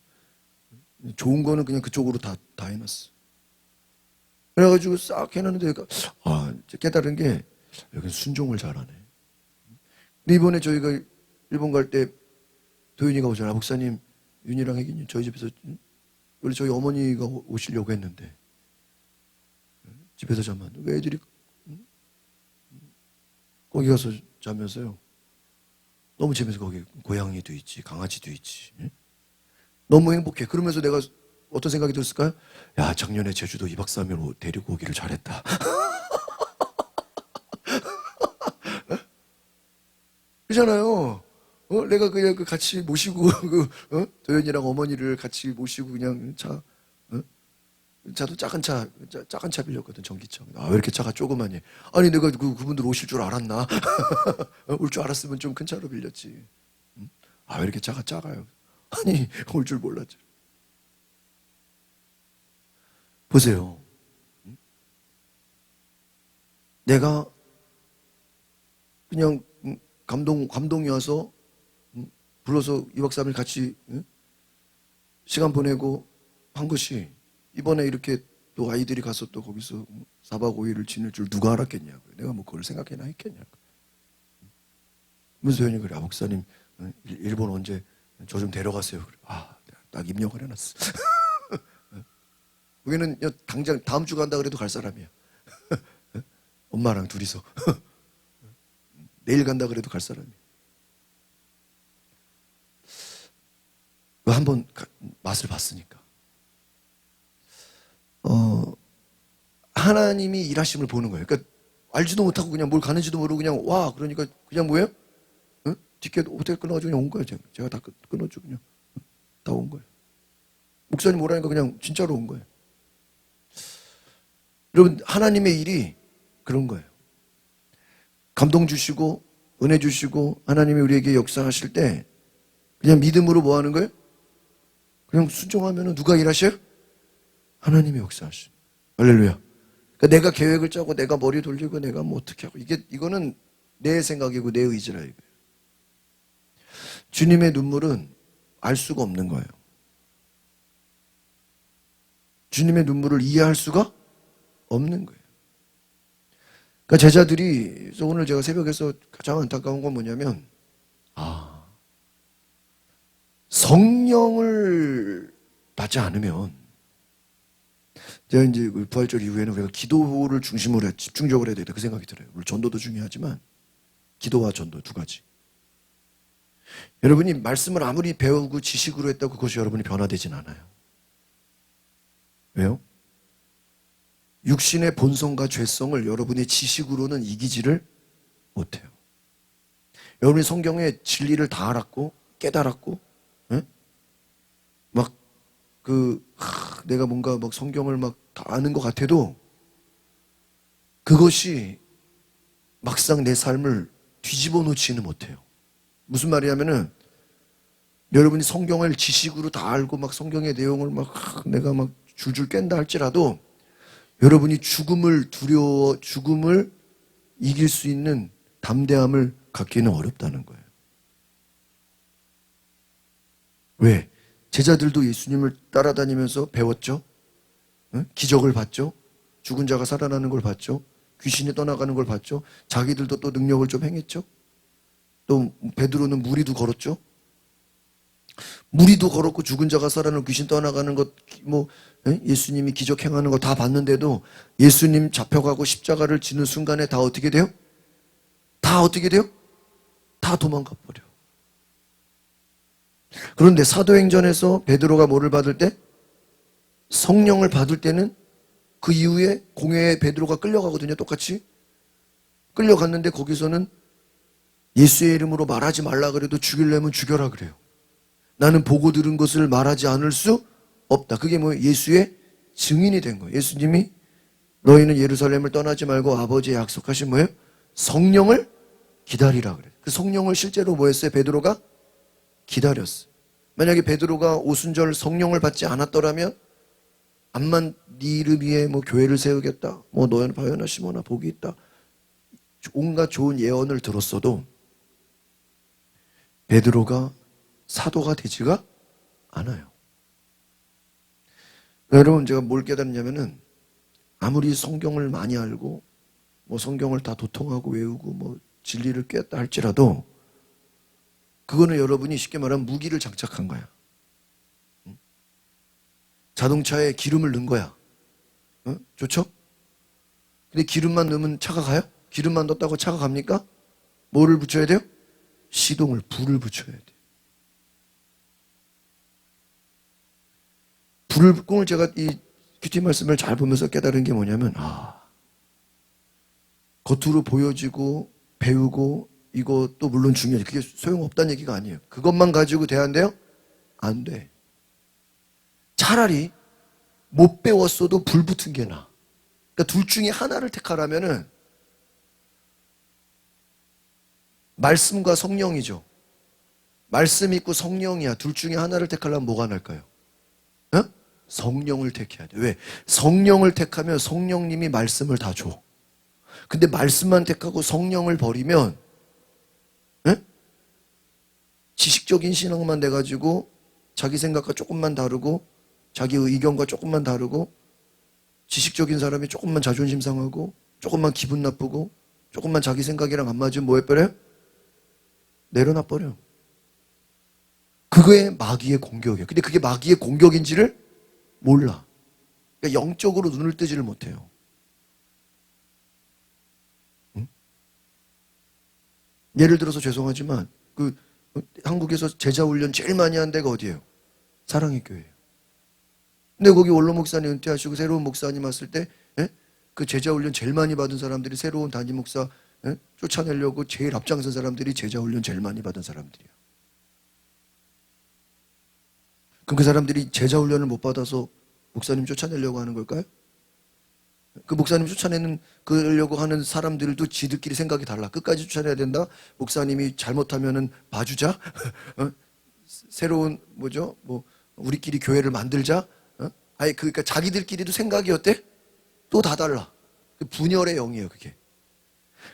[SPEAKER 1] 좋은 거는 그냥 그쪽으로 다 해놨어. 그래가지고 싹 해놨는데 깨달은 게 여기는 순종을 잘하네. 근데 이번에 저희가 일본 갈 때 도윤이가 오잖아. 목사님, 윤이랑 혜gin이 저희 집에서, 원래 저희 어머니가 오시려고 했는데 집에서 자면 왜 애들이 거기 가서 자면서요. 너무 재밌어. 거기 고양이도 있지, 강아지도 있지. 너무 행복해. 그러면서 내가 어떤 생각이 들었을까요? 야, 작년에 제주도 2박 3일 데리고 오기를 잘했다. 그렇잖아요. 내가 그냥 같이 모시고 도현이랑 어머니를 같이 모시고 그냥 차도 작은 차 빌렸거든, 전기차. 왜 이렇게 차가 조그마니? 아니, 내가 그분들 오실 줄 알았나? 올 줄 알았으면 좀 큰 차로 빌렸지. 왜 이렇게 차가 작아요? 아니, 올 줄 몰랐죠. 보세요. 내가 그냥 감동이 와서 불러서 2박 3일 같이 시간 보내고 한 것이, 이번에 이렇게 또 아이들이 가서 또 거기서 4박 5일을 지낼 줄 누가 알았겠냐고요. 내가 뭐 그걸 생각해나 했겠냐고. 그러면서 도현이 그래, 목사님 일본 언제 저 좀 데려가세요. 그래. 딱 입력을 해놨어. 여기는 당장 다음 주 간다 그래도 갈 사람이야. 엄마랑 둘이서. 내일 간다 그래도 갈 사람이야. 한번 맛을 봤으니까. 하나님이 일하심을 보는 거예요. 그러니까 알지도 못하고 그냥 뭘 가는지도 모르고 그냥 와. 그러니까 그냥 뭐예요? 티켓 호텔 끊어가지고 그냥 온 거예요. 제가 다 끊어주고 그냥 다 온 거예요. 목사님 오라니까 그냥 진짜로 온 거예요. 여러분, 하나님의 일이 그런 거예요. 감동 주시고 은혜 주시고 하나님이 우리에게 역사하실 때 그냥 믿음으로 뭐 하는 거예요? 그냥 순종하면 누가 일하셔요? 하나님이 역사하셔요. 할렐루야. 그러니까 내가 계획을 짜고 내가 머리 돌리고 내가 뭐 어떻게 하고, 이거는 내 생각이고 내 의지라 이거예요. 주님의 눈물은 알 수가 없는 거예요. 주님의 눈물을 이해할 수가 없는 거예요. 그러니까 제자들이, 그래서 오늘 제가 새벽에서 가장 안타까운 건 뭐냐면, 성령을 받지 않으면 제가 이제 부활절 이후에는 우리가 기도를 중심으로 집중적으로 해야 되겠다 그 생각이 들어요. 물론 전도도 중요하지만 기도와 전도 두 가지. 여러분이 말씀을 아무리 배우고 지식으로 했다고 그것이 여러분이 변화되진 않아요. 왜요? 육신의 본성과 죄성을 여러분의 지식으로는 이기지를 못해요. 여러분이 성경의 진리를 다 알았고 깨달았고 막 내가 뭔가 막 성경을 막 다 아는 것 같아도 그것이 막상 내 삶을 뒤집어 놓지는 못해요. 무슨 말이냐면은 여러분이 성경을 지식으로 다 알고 막 성경의 내용을 막 내가 막 줄줄 깬다 할지라도 여러분이 죽음을 이길 수 있는 담대함을 갖기는 어렵다는 거예요. 왜? 제자들도 예수님을 따라다니면서 배웠죠. 응? 기적을 봤죠. 죽은 자가 살아나는 걸 봤죠. 귀신이 떠나가는 걸 봤죠. 자기들도 또 능력을 좀 행했죠. 또 베드로는 무리도 걸었죠. 무리도 걸었고 죽은 자가 살아나는 귀신 떠나가는 것 예수님이 기적 행하는 거 다 봤는데도 예수님 잡혀가고 십자가를 지는 순간에 다 어떻게 돼요? 다 어떻게 돼요? 다 도망가 버려. 그런데 사도행전에서 베드로가 뭐를 받을 때? 성령을 받을 때는 그 이후에 공회에 베드로가 끌려가거든요. 똑같이. 끌려갔는데 거기서는 예수의 이름으로 말하지 말라 그래도 죽이려면 죽여라 그래요. 나는 보고 들은 것을 말하지 않을 수 없다. 그게 뭐예요? 예수의 증인이 된 거예요. 예수님이 너희는 예루살렘을 떠나지 말고 아버지의 약속하신 뭐예요? 성령을 기다리라 그래요. 그 성령을 실제로 뭐 했어요? 베드로가 기다렸어요. 만약에 베드로가 오순절 성령을 받지 않았더라면 암만 네 이름 위에 뭐 교회를 세우겠다. 뭐 너희는 바요나 시모나 복이 있다. 온갖 좋은 예언을 들었어도 베드로가 사도가 되지가 않아요. 여러분 제가 뭘 깨달았냐면은 아무리 성경을 많이 알고 뭐 성경을 다 도통하고 외우고 뭐 진리를 깼다 할지라도 그거는 여러분이 쉽게 말하면 무기를 장착한 거야. 자동차에 기름을 넣은 거야. 좋죠? 근데 기름만 넣으면 차가 가요? 기름만 넣었다고 차가 갑니까? 뭐를 붙여야 돼요? 시동을, 불을 붙여야 돼요. 오늘 제가 이 큐티 말씀을 잘 보면서 깨달은 게 뭐냐면 겉으로 보여지고 배우고 이것도 물론 중요해요. 그게 소용없다는 얘기가 아니에요. 그것만 가지고 대한대요? 안 돼. 차라리 못 배웠어도 불 붙은 게 나아. 그러니까 둘 중에 하나를 택하라면은 말씀과 성령이죠. 말씀 있고 성령이야. 둘 중에 하나를 택하려면 뭐가 날까요? 성령을 택해야 돼. 왜? 성령을 택하면 성령님이 말씀을 다 줘. 근데 말씀만 택하고 성령을 버리면 지식적인 신앙만 돼가지고 자기 생각과 조금만 다르고 자기 의견과 조금만 다르고 지식적인 사람이 조금만 자존심 상하고 조금만 기분 나쁘고 조금만 자기 생각이랑 안 맞으면 뭐 해버려요? 내려놔 버려. 그거의 마귀의 공격이에요. 근데 그게 마귀의 공격인지를 몰라. 그러니까 영적으로 눈을 뜨지를 못해요. 응? 예를 들어서 죄송하지만 한국에서 제자 훈련 제일 많이 한 데가 어디예요? 사랑의 교회예요. 근데 거기 원로 목사님 은퇴하시고 새로운 목사님 왔을 때 그 제자 훈련 제일 많이 받은 사람들이 새로운 담임 목사 쫓아내려고 제일 앞장선 사람들이 제자 훈련 제일 많이 받은 사람들이에요. 그럼 그 사람들이 제자 훈련을 못 받아서 목사님 쫓아내려고 하는 걸까요? 그 목사님 그러려고 하는 사람들도 지들끼리 생각이 달라. 끝까지 쫓아내야 된다. 목사님이 잘못하면은 봐주자. 새로운 우리끼리 교회를 만들자. 그러니까 자기들끼리도 생각이 어때? 또 다 달라. 분열의 영이에요, 그게.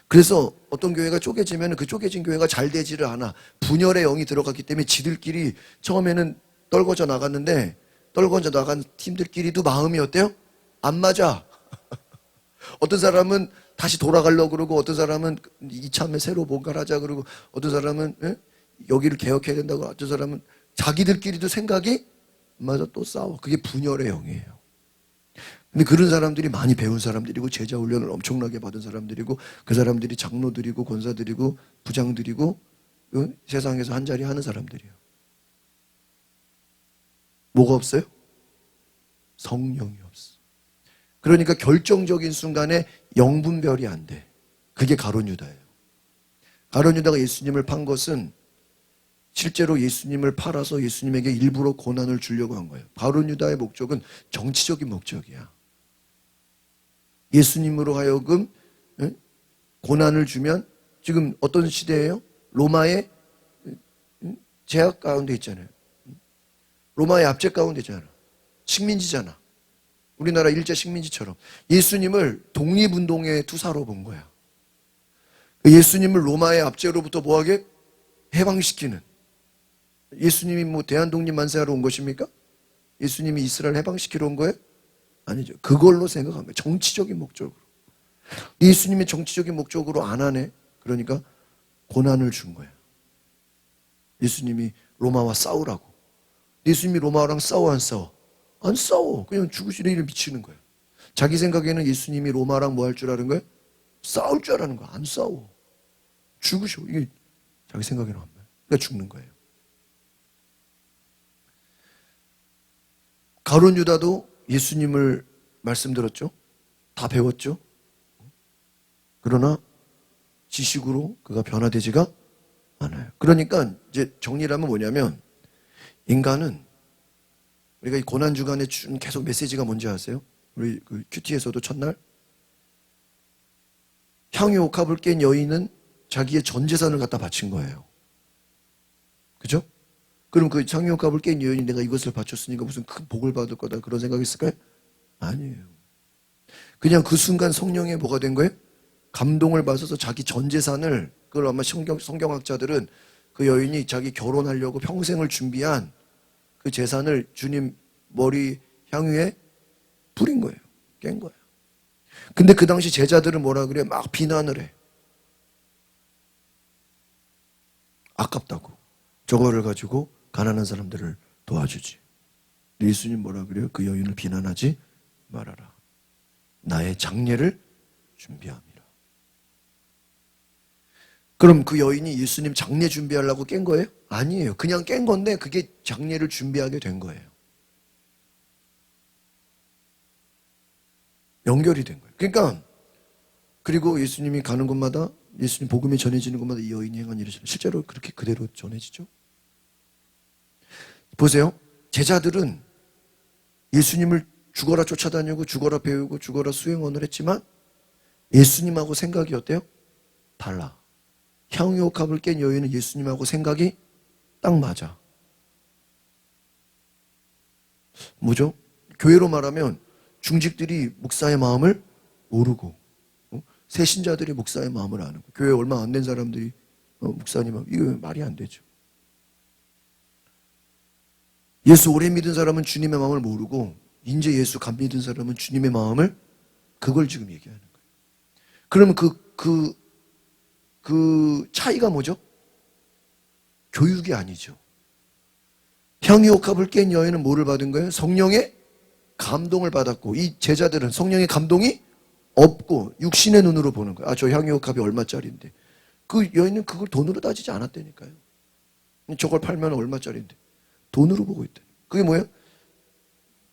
[SPEAKER 1] 그래서 어떤 교회가 쪼개지면 그 쪼개진 교회가 잘 되지를 않아. 분열의 영이 들어갔기 때문에 지들끼리 처음에는 떨궈져 나갔는데 떨궈져 나간 팀들끼리도 마음이 어때요? 안 맞아. 어떤 사람은 다시 돌아가려고 그러고 어떤 사람은 이참에 새로 뭔가를 하자 그러고 어떤 사람은 여기를 개혁해야 된다고 어떤 사람은 자기들끼리도 생각이 안 맞아 또 싸워. 그게 분열의 영이에요. 근데 그런 사람들이 많이 배운 사람들이고 제자 훈련을 엄청나게 받은 사람들이고 그 사람들이 장로들이고 권사들이고 부장들이고 세상에서 한 자리 하는 사람들이에요. 뭐가 없어요? 성령이 없어. 그러니까 결정적인 순간에 영분별이 안 돼. 그게 가룟 유다예요. 가룟 유다가 예수님을 판 것은 실제로 예수님을 팔아서 예수님에게 일부러 고난을 주려고 한 거예요. 가룟 유다의 목적은 정치적인 목적이야. 예수님으로 하여금 고난을 주면 지금 어떤 시대예요? 로마의 제약 가운데 있잖아요. 로마의 압제 가운데 있잖아. 식민지잖아. 우리나라 일제 식민지처럼. 예수님을 독립운동의 투사로 본 거야. 예수님을 로마의 압제로부터 뭐하게? 해방시키는. 예수님이 뭐 대한독립 만세하러 온 것입니까? 예수님이 이스라엘 해방시키러 온 거예요? 아니죠. 그걸로 생각한 거예요. 정치적인 목적으로. 예수님이 정치적인 목적으로 안 하네. 그러니까 고난을 준 거예요. 예수님이 로마와 싸우라고. 예수님이 로마랑 싸워 안 싸워? 안 싸워. 그냥 죽으시는 일을 미치는 거예요. 자기 생각에는 예수님이 로마랑 뭐 할 줄 아는 거예요? 싸울 줄 아는 거야. 안 싸워. 죽으셔. 이게 자기 생각에는 안 봐요. 그러니까 죽는 거예요. 가룟 유다도 예수님을 말씀드렸죠. 다 배웠죠. 그러나 지식으로 그가 변화되지가 않아요. 그러니까 이제 정리를 하면 뭐냐면 인간은 우리가 이 고난 주간에 준 계속 메시지가 뭔지 아세요? 우리 그 큐티에서도 첫날 향유 옥합을 깬 여인은 자기의 전 재산을 갖다 바친 거예요. 그죠? 그럼 그 향유 옥합을 깬 여인이 내가 이것을 바쳤으니까 무슨 큰 복을 받을 거다 그런 생각이 있을까요? 아니에요. 그냥 그 순간 성령에 뭐가 된 거예요? 감동을 받아서 자기 전 재산을 그걸 아마 성경학자들은 그 여인이 자기 결혼하려고 평생을 준비한 그 재산을 주님 머리 향유에 뿌린 거예요. 깬 거예요. 근데 그 당시 제자들은 뭐라 그래? 막 비난을 해. 아깝다고. 저거를 가지고 가난한 사람들을 도와주지. 예수님 뭐라 그래요? 그 여인을 비난하지 말아라. 나의 장례를 준비함이라. 그럼 그 여인이 예수님 장례 준비하려고 깬 거예요? 아니에요. 그냥 깬 건데 그게 장례를 준비하게 된 거예요. 연결이 된 거예요. 그러니까 그리고 예수님이 가는 곳마다 예수님 복음이 전해지는 곳마다 이 여인이 행한 일이 실제로 그렇게 그대로 전해지죠. 보세요. 제자들은 예수님을 죽어라 쫓아다니고 죽어라 배우고 죽어라 수행원을 했지만 예수님하고 생각이 어때요? 달라. 향유옥합을 깬 여인은 예수님하고 생각이 딱 맞아. 뭐죠? 교회로 말하면 중직들이 목사의 마음을 모르고 새신자들이 목사의 마음을 아는 거. 교회 얼마 안 된 사람들이 목사님 이거 말이 안 되죠. 예수 오래 믿은 사람은 주님의 마음을 모르고 이제 예수 감 믿은 사람은 주님의 마음을 그걸 지금 얘기하는 거예요. 그러면 그 차이가 뭐죠? 교육이 아니죠. 향유옥합을 깬 여인은 뭐를 받은 거예요? 성령의 감동을 받았고 이 제자들은 성령의 감동이 없고 육신의 눈으로 보는 거예요. 저 향유옥합이 얼마짜리인데. 그 여인은 그걸 돈으로 따지지 않았다니까요. 저걸 팔면 얼마짜리인데. 돈으로 보고 있대. 그게 뭐예요?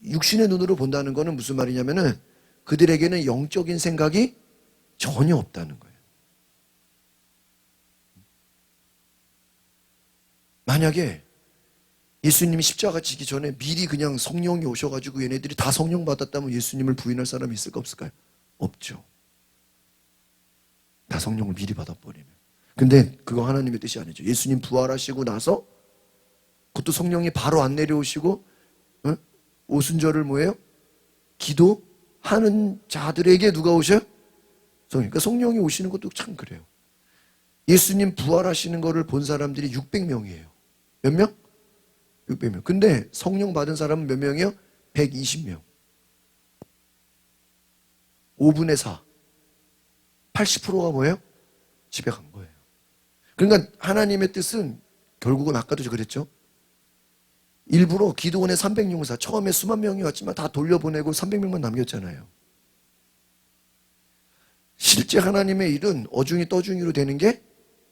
[SPEAKER 1] 육신의 눈으로 본다는 거는 무슨 말이냐면은 그들에게는 영적인 생각이 전혀 없다는 거예요. 만약에 예수님이 십자가 지기 전에 미리 그냥 성령이 오셔가지고 얘네들이 다 성령 받았다면 예수님을 부인할 사람이 있을까 없을까요? 없죠. 다 성령을 미리 받아버리면. 근데 그거 하나님의 뜻이 아니죠. 예수님 부활하시고 나서 그것도 성령이 바로 안 내려오시고 오순절을 뭐예요? 기도하는 자들에게 누가 오셔요? 그러니까 성령이 오시는 것도 참 그래요. 예수님 부활하시는 거를 본 사람들이 600명이에요. 몇 명? 600명. 근데 성령 받은 사람은 몇 명이요? 120명. 5분의 4. 80%가 뭐예요? 집에 간 거예요. 그러니까 하나님의 뜻은 결국은 아까도 그랬죠. 일부러 기도원의 300용사, 처음에 수만 명이 왔지만 다 돌려보내고 300명만 남겼잖아요. 실제 하나님의 일은 어중이 떠중이로 되는 게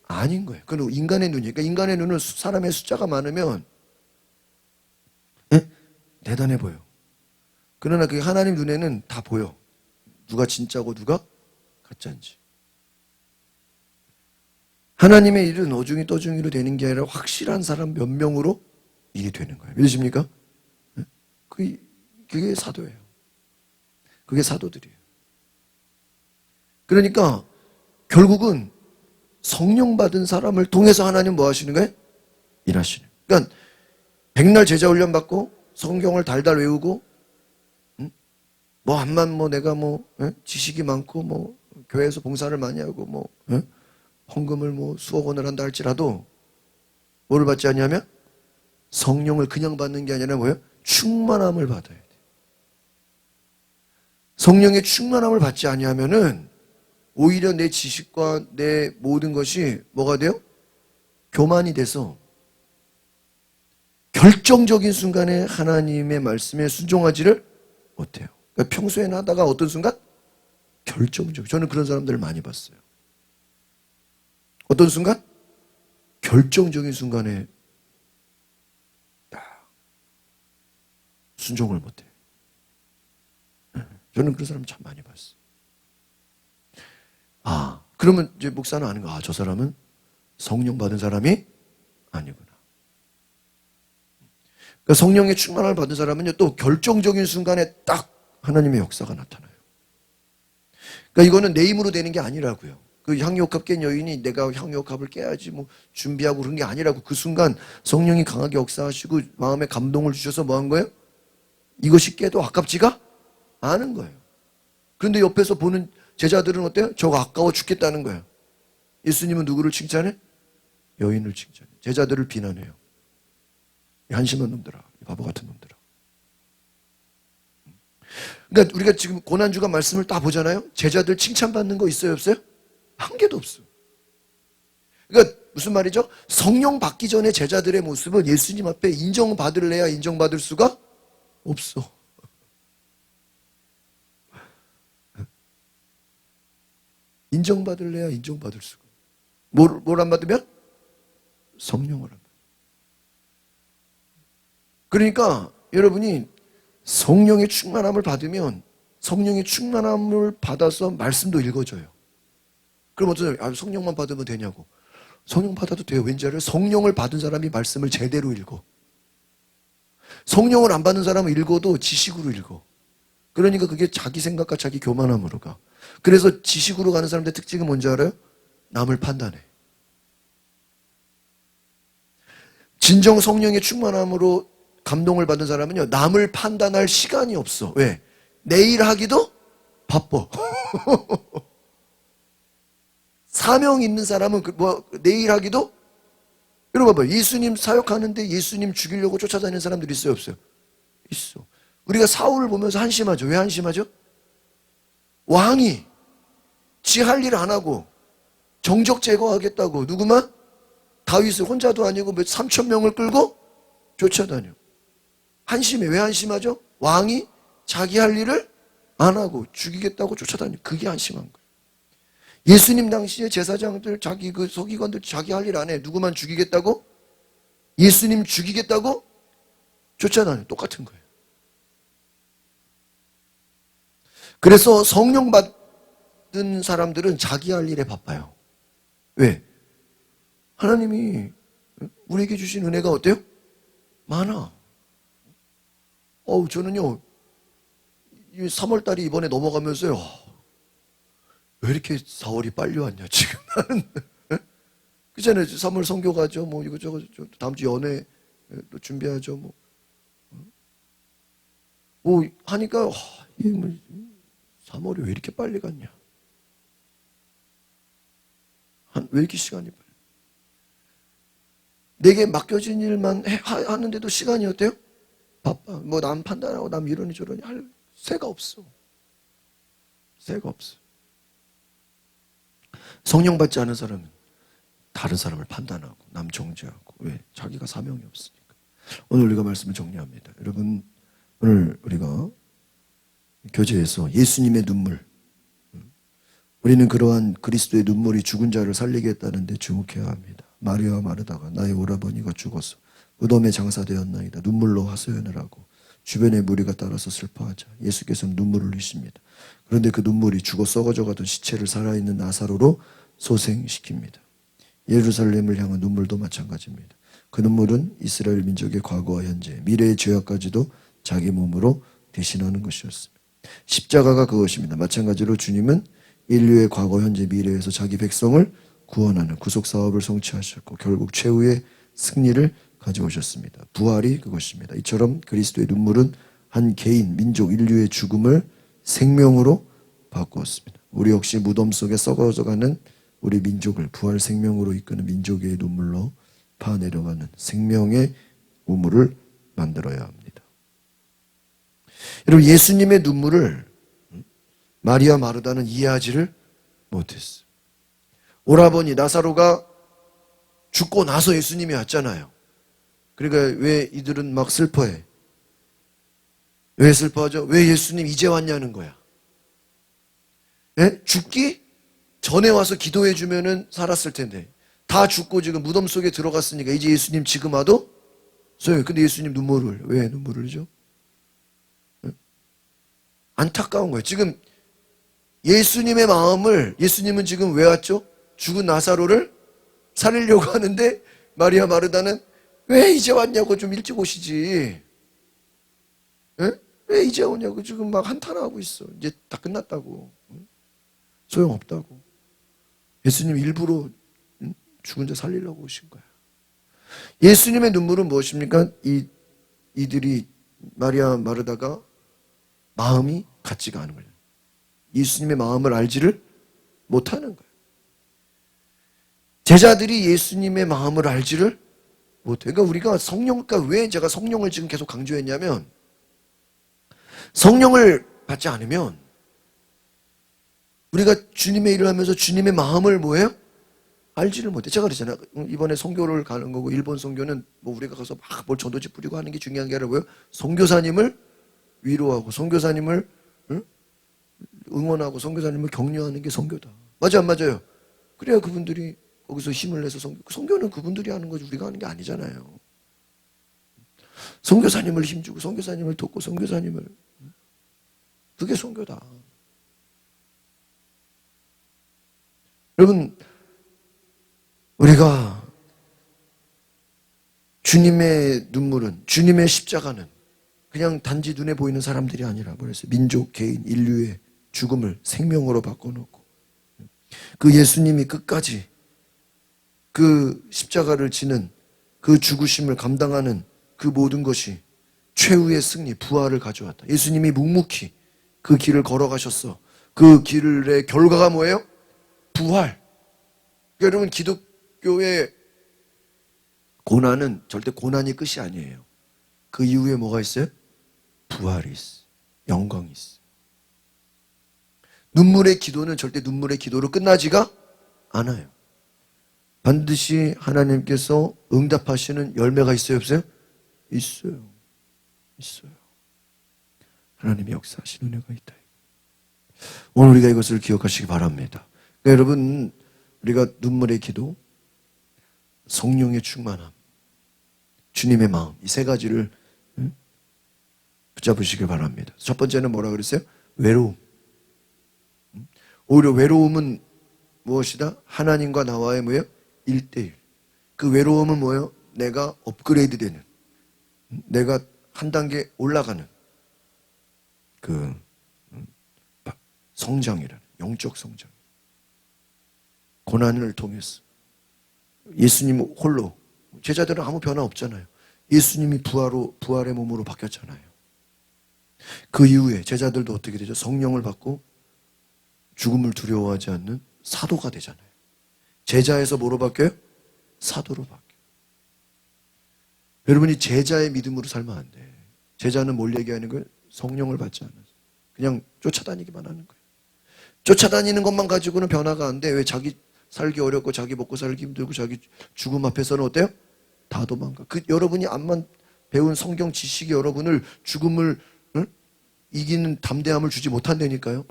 [SPEAKER 1] 아닌 거예요. 그건 인간의 눈이니까. 그러니까 인간의 눈은 사람의 숫자가 많으면 대단해 보여. 그러나 그게 하나님 눈에는 다 보여. 누가 진짜고 누가 가짜인지. 하나님의 일은 어중이 떠중이로 되는 게 아니라 확실한 사람 몇 명으로 일이 되는 거예요. 믿으십니까? 그게 사도예요. 그게 사도들이에요. 그러니까 결국은 성령 받은 사람을 통해서 하나님 뭐 하시는 거예요? 일하시는 거예요. 그러니까 백날 제자 훈련 받고 성경을 달달 외우고 뭐 암만 뭐 내가 뭐 지식이 많고 뭐 교회에서 봉사를 많이 하고 뭐 헌금을 뭐 수억 원을 한다 할지라도 뭐를 받지 않냐면 성령을 그냥 받는 게 아니라 뭐예요? 충만함을 받아야 돼. 성령의 충만함을 받지 아니하면은 오히려 내 지식과 내 모든 것이 뭐가 돼요? 교만이 돼서 결정적인 순간에 하나님의 말씀에 순종하지를 못해요. 그러니까 평소에는 하다가 어떤 순간? 결정적. 저는 그런 사람들을 많이 봤어요. 어떤 순간? 결정적인 순간에 순종을 못해요. 저는 그런 사람 참 많이 봤어요. 그러면 이제 목사는 아는 거. 저 사람은 성령 받은 사람이 아니구나. 그러니까 성령의 충만함을 받은 사람은요, 또 결정적인 순간에 딱 하나님의 역사가 나타나요. 그러니까 이거는 내 힘으로 되는 게 아니라고요. 그 향유옥합 깬 여인이 내가 향유옥합을 깨야지 뭐 준비하고 그런 게 아니라고. 그 순간 성령이 강하게 역사하시고 마음에 감동을 주셔서 뭐 한 거예요? 이것이 깨도 아깝지가 않은 거예요. 그런데 옆에서 보는 제자들은 어때요? 저거 아까워 죽겠다는 거예요. 예수님은 누구를 칭찬해? 여인을 칭찬해. 제자들을 비난해요. 한심한 놈들아, 바보 같은 놈들아. 그러니까 우리가 지금 고난주가 말씀을 다 보잖아요. 제자들 칭찬받는 거 있어요, 없어요? 한 개도 없어. 그러니까 무슨 말이죠? 성령 받기 전에 제자들의 모습은 예수님 앞에 인정받을래야 인정받을 수가 없어. 인정받을래야 인정받을 수가. 뭘 안 받으면? 성령을 안 받으면. 그러니까 여러분이 성령의 충만함을 받으면 성령의 충만함을 받아서 말씀도 읽어줘요. 그럼 어쩌냐? 성령만 받으면 되냐고. 성령 받아도 돼요. 왠지 알아요? 성령을 받은 사람이 말씀을 제대로 읽어. 성령을 안 받는 사람은 읽어도 지식으로 읽어. 그러니까 그게 자기 생각과 자기 교만함으로 가. 그래서 지식으로 가는 사람들의 특징은 뭔지 알아요? 남을 판단해. 진정 성령의 충만함으로 감동을 받은 사람은요, 남을 판단할 시간이 없어. 왜? 내일 하기도 바빠. 사명 있는 사람은 내일 하기도. 여러분 봐봐요. 예수님 사역하는데 예수님 죽이려고 쫓아다니는 사람들이 있어요, 없어요? 있어. 우리가 사울을 보면서 한심하죠. 왜 한심하죠? 왕이 지 할 일 안 하고 정적 제거하겠다고 누구만? 다윗을 혼자도 아니고 몇 3천 명을 끌고 쫓아다녀. 한심해. 왜 한심하죠? 왕이 자기 할 일을 안 하고 죽이겠다고 쫓아다녀. 그게 한심한 거예요. 예수님 당시에 제사장들, 자기 그 서기관들 자기 할 일 안 해. 누구만 죽이겠다고? 예수님 죽이겠다고 쫓아다녀. 똑같은 거예요. 그래서 성령 받은 사람들은 자기 할 일에 바빠요. 왜? 하나님이 우리에게 주신 은혜가 어때요? 많아. 저는요, 3월달이 이번에 넘어가면서요, 왜 이렇게 4월이 빨리 왔냐, 지금 나는. 그잖아요. 3월 선교 가죠. 뭐 이거저거 다음 주 연애 또 준비하죠. 뭐 하니까 3월이 왜 이렇게 빨리 갔냐. 왜 이렇게 시간이 빨리. 내게 맡겨진 일만 하는데도 시간이 어때요? 바빠. 뭐 남 판단하고 남 이러니 저러니 할 새가 없어. 새가 없어. 성령 받지 않은 사람은 다른 사람을 판단하고 남 정죄하고. 왜? 자기가 사명이 없으니까. 오늘 우리가 말씀을 정리합니다. 여러분, 오늘 우리가 교제에서 예수님의 눈물, 우리는 그러한 그리스도의 눈물이 죽은 자를 살리게 했다는데 주목해야 합니다. 마리아와 마르다가 나의 오라버니가 죽어서 무덤에 장사되었나이다. 눈물로 하소연을 하고 주변의 무리가 따라서 슬퍼하자 예수께서는 눈물을 흘리십니다. 그런데 그 눈물이 죽어 썩어져 가던 시체를 살아있는 나사로로 소생시킵니다. 예루살렘을 향한 눈물도 마찬가지입니다. 그 눈물은 이스라엘 민족의 과거와 현재, 미래의 죄악까지도 자기 몸으로 대신하는 것이었습니다. 십자가가 그것입니다. 마찬가지로 주님은 인류의 과거, 현재, 미래에서 자기 백성을 구원하는 구속 사업을 성취하셨고 결국 최후의 승리를 가져오셨습니다. 부활이 그것입니다. 이처럼 그리스도의 눈물은 한 개인, 민족, 인류의 죽음을 생명으로 바꾸었습니다. 우리 역시 무덤 속에 썩어져가는 우리 민족을 부활 생명으로 이끄는 민족의 눈물로 파내려가는 생명의 우물을 만들어야 합니다. 여러분, 예수님의 눈물을 마리아 마르다는 이해하지를 못했어요. 오라버니 나사로가 죽고 나서 예수님이 왔잖아요. 그러니까 왜 이들은 막 슬퍼해? 왜 슬퍼하죠? 왜 예수님 이제 왔냐는 거야. 예? 죽기 전에 와서 기도해 주면은 살았을 텐데 다 죽고 지금 무덤 속에 들어갔으니까 이제 예수님 지금 와도 소용이. 근데 예수님 왜 눈물을 흘리죠? 예? 안타까운 거예요. 지금 예수님의 마음을, 예수님은 지금 왜 왔죠? 죽은 나사로를 살리려고 하는데 마리아 마르다는 왜 이제 왔냐고, 좀 일찍 오시지. 에? 왜 이제 오냐고, 지금 막 한탄하고 있어. 이제 다 끝났다고. 소용없다고. 예수님 일부러 죽은 자 살리려고 오신 거야. 예수님의 눈물은 무엇입니까? 이들이 마리아 마르다가 마음이 같지가 않은 거예요. 예수님의 마음을 알지를 못하는 거예요. 제자들이 예수님의 마음을 알지를 못해요. 그러니까 우리가 그러니까 왜 제가 성령을 지금 계속 강조했냐면, 성령을 받지 않으면 우리가 주님의 일을 하면서 주님의 마음을 뭐예요? 알지를 못해. 제가 그랬잖아요. 이번에 선교를 가는 거고, 일본 선교는 뭐 우리가 가서 막 뭘 전도지 뿌리고 하는 게 중요한 게 아니라 뭐예요? 선교사님을 위로하고 선교사님을 응원하고 선교사님을 격려하는 게 선교다. 맞아, 안 맞아요? 그래야 그분들이 거기서 힘을 내서 선교는 그분들이 하는 거지 우리가 하는 게 아니잖아요. 선교사님을 힘주고 선교사님을 돕고 선교사님을, 그게 선교다. 여러분, 우리가 주님의 눈물은, 주님의 십자가는 그냥 단지 눈에 보이는 사람들이 아니라 뭐랬어요? 민족, 개인, 인류의 죽음을 생명으로 바꿔놓고 그 예수님이 끝까지 그 십자가를 지는 그 죽으심을 감당하는 그 모든 것이 최후의 승리, 부활을 가져왔다. 예수님이 묵묵히 그 길을 걸어가셨어. 그 길의 결과가 뭐예요? 부활. 그러니까 여러분, 기독교의 고난은 절대 고난이 끝이 아니에요. 그 이후에 뭐가 있어요? 부활이 있어. 영광이 있어. 눈물의 기도는 절대 눈물의 기도로 끝나지가 않아요. 반드시 하나님께서 응답하시는 열매가 있어요, 없어요? 있어요. 있어요. 하나님의 역사하신 은혜가 있다. 오늘 우리가 이것을 기억하시기 바랍니다. 그러니까 여러분, 우리가 눈물의 기도, 성령의 충만함, 주님의 마음, 이 세 가지를 붙잡으시길 바랍니다. 첫 번째는 뭐라 그랬어요? 외로움. 오히려 외로움은 무엇이다? 하나님과 나와의 뭐예요? 1대1. 그 외로움은 뭐예요? 내가 업그레이드 되는, 내가 한 단계 올라가는 그 성장이라는, 영적 성장. 고난을 통해서 예수님 홀로, 제자들은 아무 변화 없잖아요. 예수님이 부활의 몸으로 바뀌었잖아요. 그 이후에 제자들도 어떻게 되죠? 성령을 받고 죽음을 두려워하지 않는 사도가 되잖아요. 제자에서 뭐로 바뀌어요? 사도로 바뀌어요. 여러분이 제자의 믿음으로 살면 안 돼. 제자는 뭘 얘기하는 거예요? 성령을 받지 않아서 그냥 쫓아다니기만 하는 거예요. 쫓아다니는 것만 가지고는 변화가 안 돼. 왜? 자기 살기 어렵고 자기 먹고 살기 힘들고 자기 죽음 앞에서는 어때요? 다 도망가. 여러분이 암만 배운 성경 지식이 여러분을 죽음을 이기는 담대함을 주지 못한다니까요.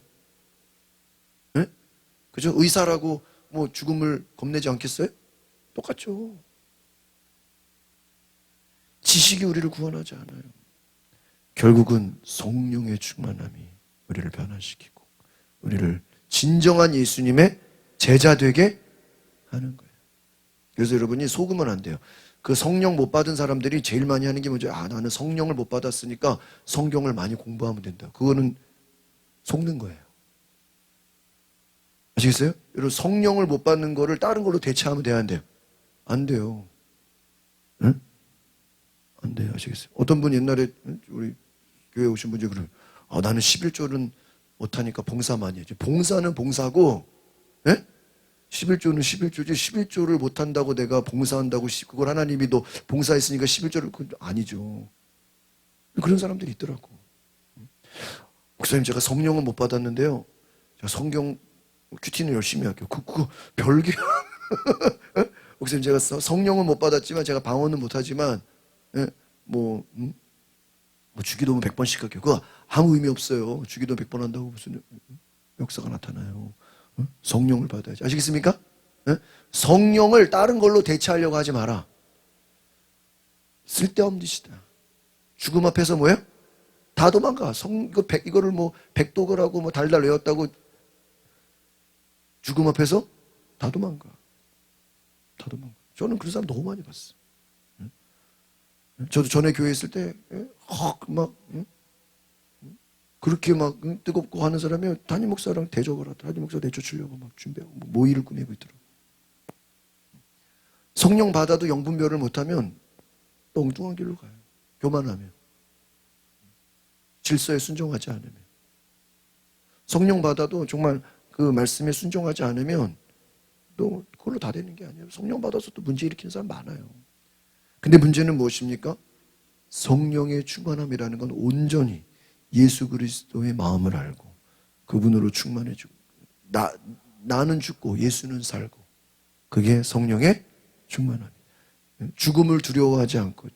[SPEAKER 1] 네? 그죠? 의사라고 뭐 죽음을 겁내지 않겠어요? 똑같죠. 지식이 우리를 구원하지 않아요. 결국은 성령의 충만함이 우리를 변화시키고 우리를 진정한 예수님의 제자 되게 하는 거예요. 그래서 여러분이 속으면 안 돼요. 그 성령 못 받은 사람들이 제일 많이 하는 게 뭐죠? 나는 성령을 못 받았으니까 성경을 많이 공부하면 된다. 그거는 속는 거예요. 아시겠어요? 여러분 성령을 못 받는 거를 다른 걸로 대체하면 돼야 안 돼요? 안 돼요. 응? 안 돼요. 아시겠어요? 어떤 분 옛날에 우리 교회 오신 분이 그래요. 나는 11조는 못하니까 봉사 많이 해야지. 봉사는 봉사고, 예? 11조는 11조지. 11조를 못한다고 내가 봉사한다고, 그걸 하나님이 너 봉사했으니까 11조를, 그건 아니죠. 그런 사람들이 있더라고. 목사님, 제가 성령은 못 받았는데요. 제가 성경 큐티는 열심히 할게요. 그거 별게. 목사님, 제가 성령은 못 받았지만, 제가 방언은 못하지만, 예? 뭐 주기도문 100번씩 할게요. 그거 아무 의미 없어요. 주기도 100번 한다고 무슨 역사가 나타나요. 성령을 받아야지. 아시겠습니까? 성령을 다른 걸로 대체하려고 하지 마라. 쓸데없는 짓이다. 죽음 앞에서 뭐예요? 다 도망가. 이거를 뭐 백독을 뭐 달달 외웠다고 죽음 앞에서 다 도망가. 다 도망가. 저는 그런 사람 너무 많이 봤어요. 저도 전에 교회 있을 때, 그렇게 막 뜨겁고 하는 사람이 담임 목사랑 대적을 하더라. 담임 목사 내쫓으려고 막 준비하고, 모의를 꾸미고 있더라고. 성령 받아도 영분별을 못하면 또 엉뚱한 길로 가요. 교만하면. 질서에 순종하지 않으면. 성령 받아도 정말 그 말씀에 순종하지 않으면 또 그걸로 다 되는 게 아니에요. 성령 받아서 또 문제 일으키는 사람 많아요. 근데 문제는 무엇입니까? 성령의 충만함이라는 건 온전히 예수 그리스도의 마음을 알고 그분으로 충만해지고 나는 죽고 예수는 살고 그게 성령의 충만함. 죽음을 두려워하지 않고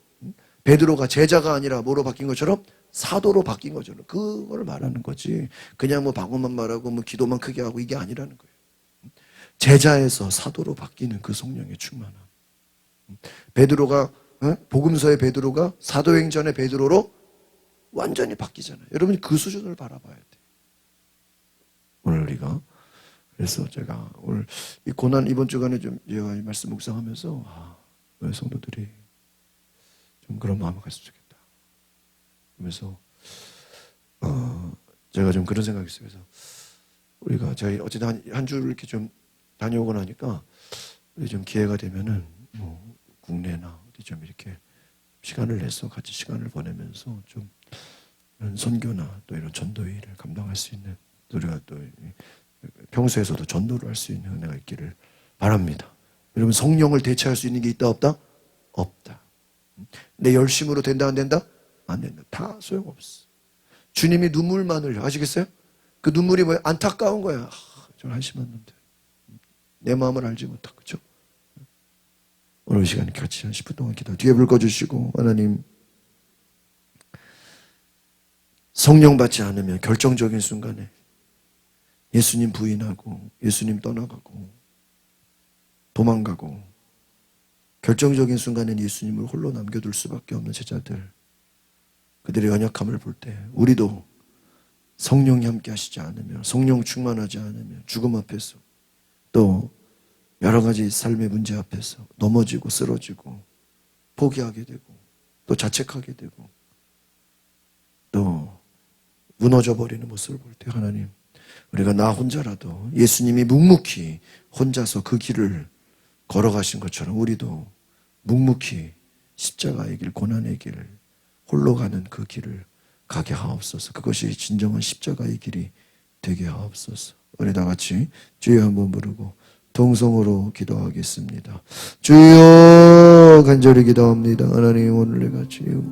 [SPEAKER 1] 베드로가 제자가 아니라 뭐로 바뀐 것처럼 사도로 바뀐 것처럼 그걸 말하는 거지. 그냥 뭐 방언만 말하고 뭐 기도만 크게 하고 이게 아니라는 거예요. 제자에서 사도로 바뀌는 그 성령의 충만함. 베드로가 복음서의 베드로가 사도행전의 베드로로 완전히 바뀌잖아요. 여러분이 그 수준을 바라봐야 돼요. 오늘 우리가 그래서 제가 오늘 이 고난 이번 주간에 좀 제가 이 말씀 묵상하면서 우리 성도들이 좀 그런 마음을 가졌으면 좋겠다. 그래서 제가 좀 그런 생각이 있어요. 그래서 우리가 제가 어쨌든 한 주를 이렇게 좀 다녀오고 나니까 우리 좀 기회가 되면은 뭐 국내나 어디 좀 이렇게 시간을 내서 같이 시간을 보내면서 좀 이런 선교나 또 이런 전도 일을 감당할 수 있는 우리가 또 평소에서도 전도를 할 수 있는 은혜가 있기를 바랍니다. 여러분 성령을 대체할 수 있는 게 있다 없다? 없다. 내 열심으로 된다 안 된다? 안 된다. 다 소용없어. 주님이 눈물만 흘려. 아시겠어요? 그 눈물이 뭐야? 안타까운 거야. 좀 한심한 놈들. 내 마음을 알지 못하고 그렇죠? 오늘 시간에 같이 한 10분 동안 기도. 뒤에 불 꺼주시고 하나님 성령 받지 않으면 결정적인 순간에 예수님 부인하고 예수님 떠나가고 도망가고 결정적인 순간엔 예수님을 홀로 남겨둘 수밖에 없는 제자들 그들의 연약함을 볼 때 우리도 성령이 함께 하시지 않으면 성령 충만하지 않으면 죽음 앞에서 또 여러 가지 삶의 문제 앞에서 넘어지고 쓰러지고 포기하게 되고 또 자책하게 되고 또 무너져 버리는 모습을 볼 때 하나님 우리가 나 혼자라도 예수님이 묵묵히 혼자서 그 길을 걸어가신 것처럼 우리도 묵묵히 십자가의 길, 고난의 길, 홀로 가는 그 길을 가게 하옵소서. 그것이 진정한 십자가의 길이 되게 하옵소서. 우리 다 같이 주여 한번 부르고 동성으로 기도하겠습니다. 주여 간절히 기도합니다. 하나님 오늘 내가 주의